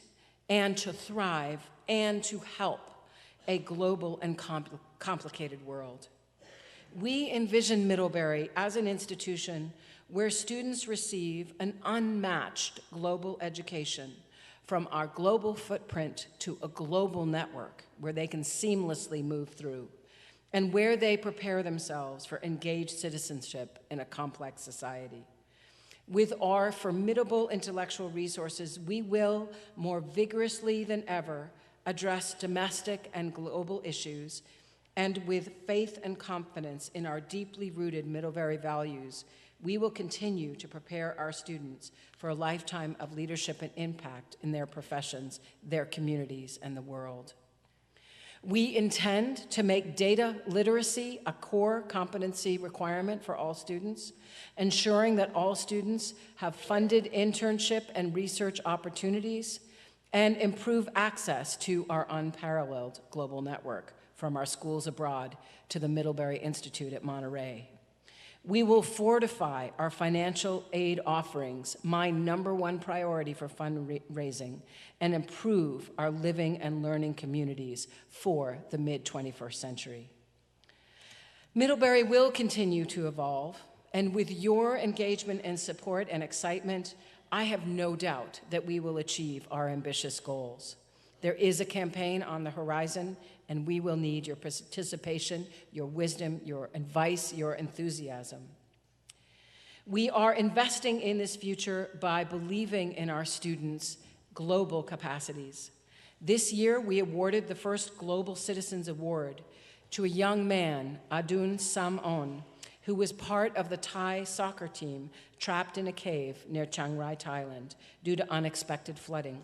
and to thrive and to help a global and complicated world. We envision Middlebury as an institution where students receive an unmatched global education, from our global footprint to a global network where they can seamlessly move through, and where they prepare themselves for engaged citizenship in a complex society. With our formidable intellectual resources, we will, more vigorously than ever, address domestic and global issues, and with faith and confidence in our deeply rooted Middlebury values, we will continue to prepare our students for a lifetime of leadership and impact in their professions, their communities, and the world. We intend to make data literacy a core competency requirement for all students, ensuring that all students have funded internship and research opportunities, and improve access to our unparalleled global network, from our schools abroad to the Middlebury Institute at Monterey. We will fortify our financial aid offerings, my #1 priority for fundraising, and improve our living and learning communities for the mid-21st century. Middlebury will continue to evolve, and with your engagement and support and excitement, I have no doubt that we will achieve our ambitious goals. There is a campaign on the horizon, and we will need your participation, your wisdom, your advice, your enthusiasm. We are investing in this future by believing in our students' global capacities. This year, we awarded the first Global Citizens Award to a young man, Adun Samon, who was part of the Thai soccer team trapped in a cave near Chiang Rai, Thailand, due to unexpected flooding.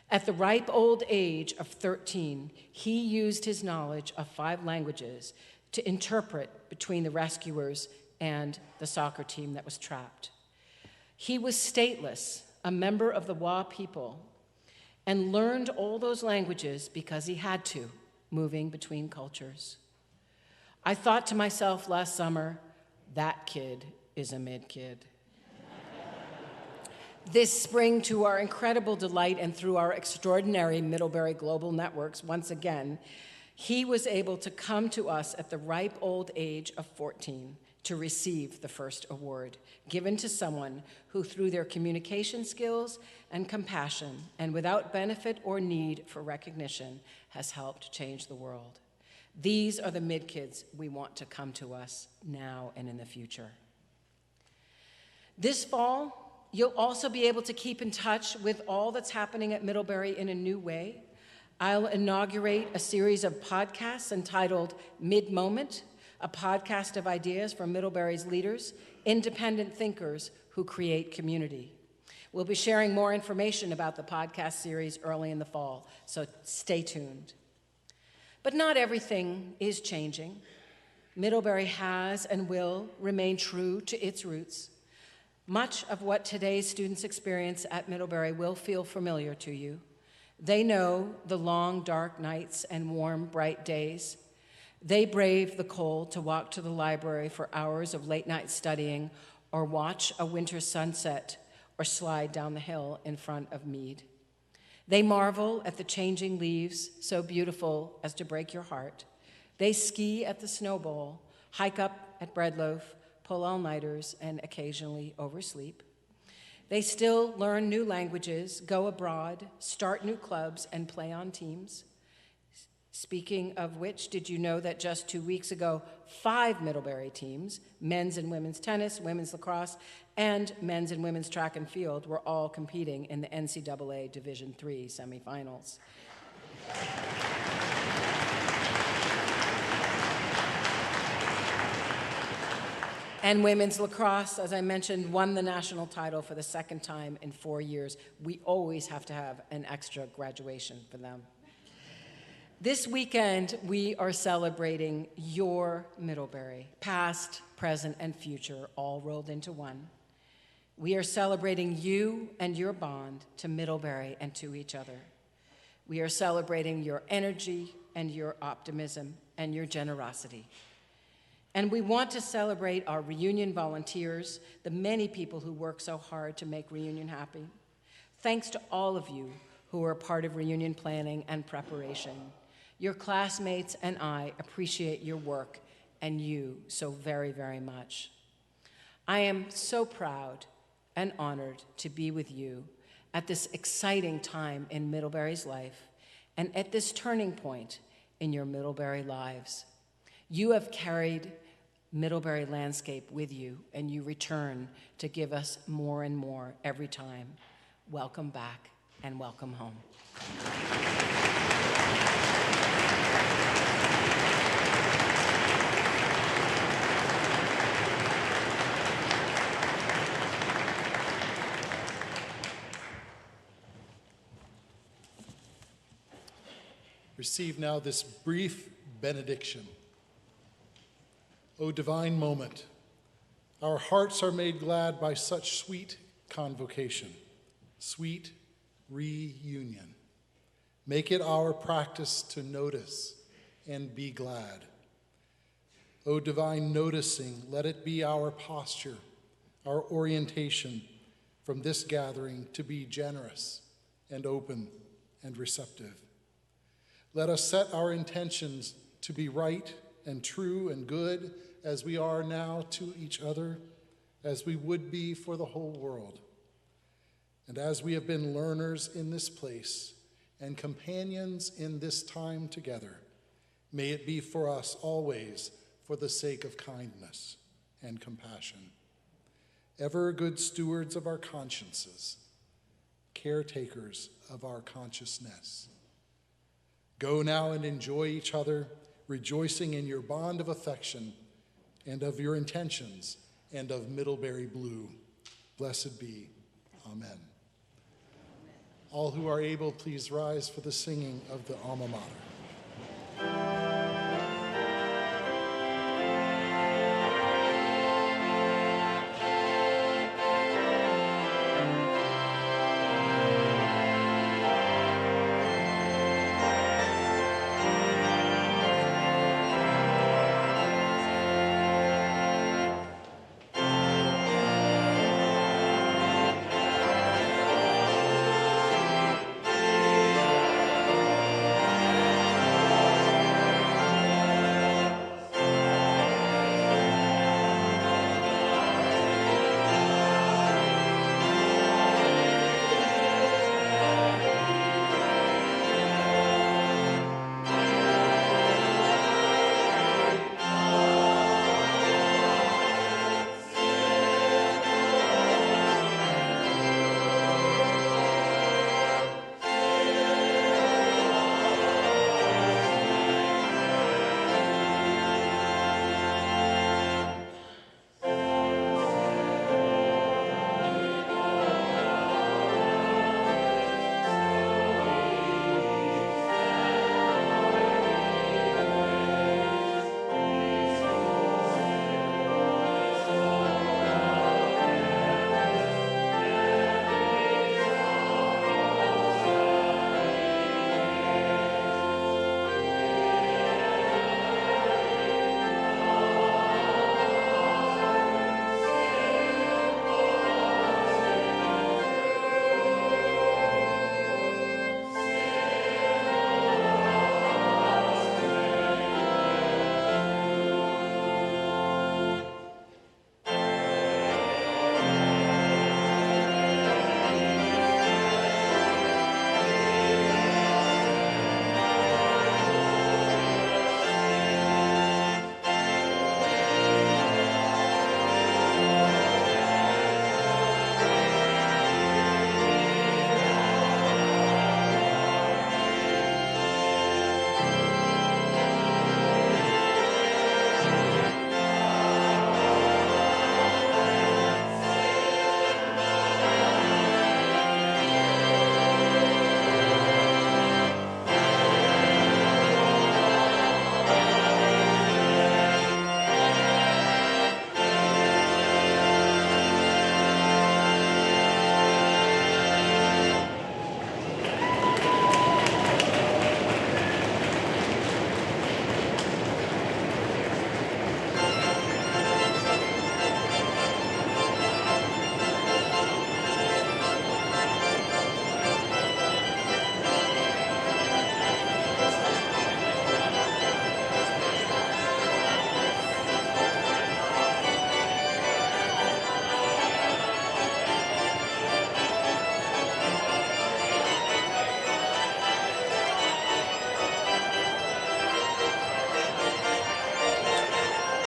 At the ripe old age of 13, he used his knowledge of 5 languages to interpret between the rescuers and the soccer team that was trapped. He was stateless, a member of the Wa people, and learned all those languages because he had to, moving between cultures. I thought to myself last summer, that kid is a mid-kid. This spring, to our incredible delight and through our extraordinary Middlebury global networks, once again, he was able to come to us at the ripe old age of 14 to receive the first award, given to someone who, through their communication skills and compassion, and without benefit or need for recognition, has helped change the world. These are the mid-kids we want to come to us now and in the future. This fall, you'll also be able to keep in touch with all that's happening at Middlebury in a new way. I'll inaugurate a series of podcasts entitled Mid-Moment, a podcast of ideas from Middlebury's leaders, independent thinkers who create community. We'll be sharing more information about the podcast series early in the fall, so stay tuned. But not everything is changing. Middlebury has and will remain true to its roots. Much of what today's students experience at Middlebury will feel familiar to you. They know the long, dark nights and warm, bright days. They brave the cold to walk to the library for hours of late-night studying, or watch a winter sunset, or slide down the hill in front of Mead. They marvel at the changing leaves, so beautiful as to break your heart. They ski at the Snow Bowl, hike up at Breadloaf, pull all-nighters, and occasionally oversleep. They still learn new languages, go abroad, start new clubs, and play on teams. Speaking of which, did you know that just 2 weeks ago, 5 Middlebury teams, men's and women's tennis, women's lacrosse, and men's and women's track and field, were all competing in the NCAA Division III semifinals? And women's lacrosse, as I mentioned, won the national title for the second time in 4 years. We always have to have an extra graduation for them. This weekend, we are celebrating your Middlebury, past, present, and future, all rolled into one. We are celebrating you and your bond to Middlebury and to each other. We are celebrating your energy and your optimism and your generosity. And we want to celebrate our reunion volunteers, the many people who work so hard to make reunion happy. Thanks to all of you who are part of reunion planning and preparation. Your classmates and I appreciate your work and you so very, very much. I am so proud and honored to be with you at this exciting time in Middlebury's life and at this turning point in your Middlebury lives. You have carried Middlebury landscape with you, and you return to give us more and more every time. Welcome back and welcome home. Receive now this brief benediction. O divine moment, our hearts are made glad by such sweet convocation, sweet reunion. Make it our practice to notice and be glad. O divine noticing, let it be our posture, our orientation from this gathering to be generous and open and receptive. Let us set our intentions to be right and true and good as we are now to each other, as we would be for the whole world. And as we have been learners in this place and companions in this time together, may it be for us always for the sake of kindness and compassion. Ever good stewards of our consciences, caretakers of our consciousness. Go now and enjoy each other, rejoicing in your bond of affection and of your intentions and of Middlebury blue. Blessed be. Amen. All who are able, please rise for the singing of the alma mater.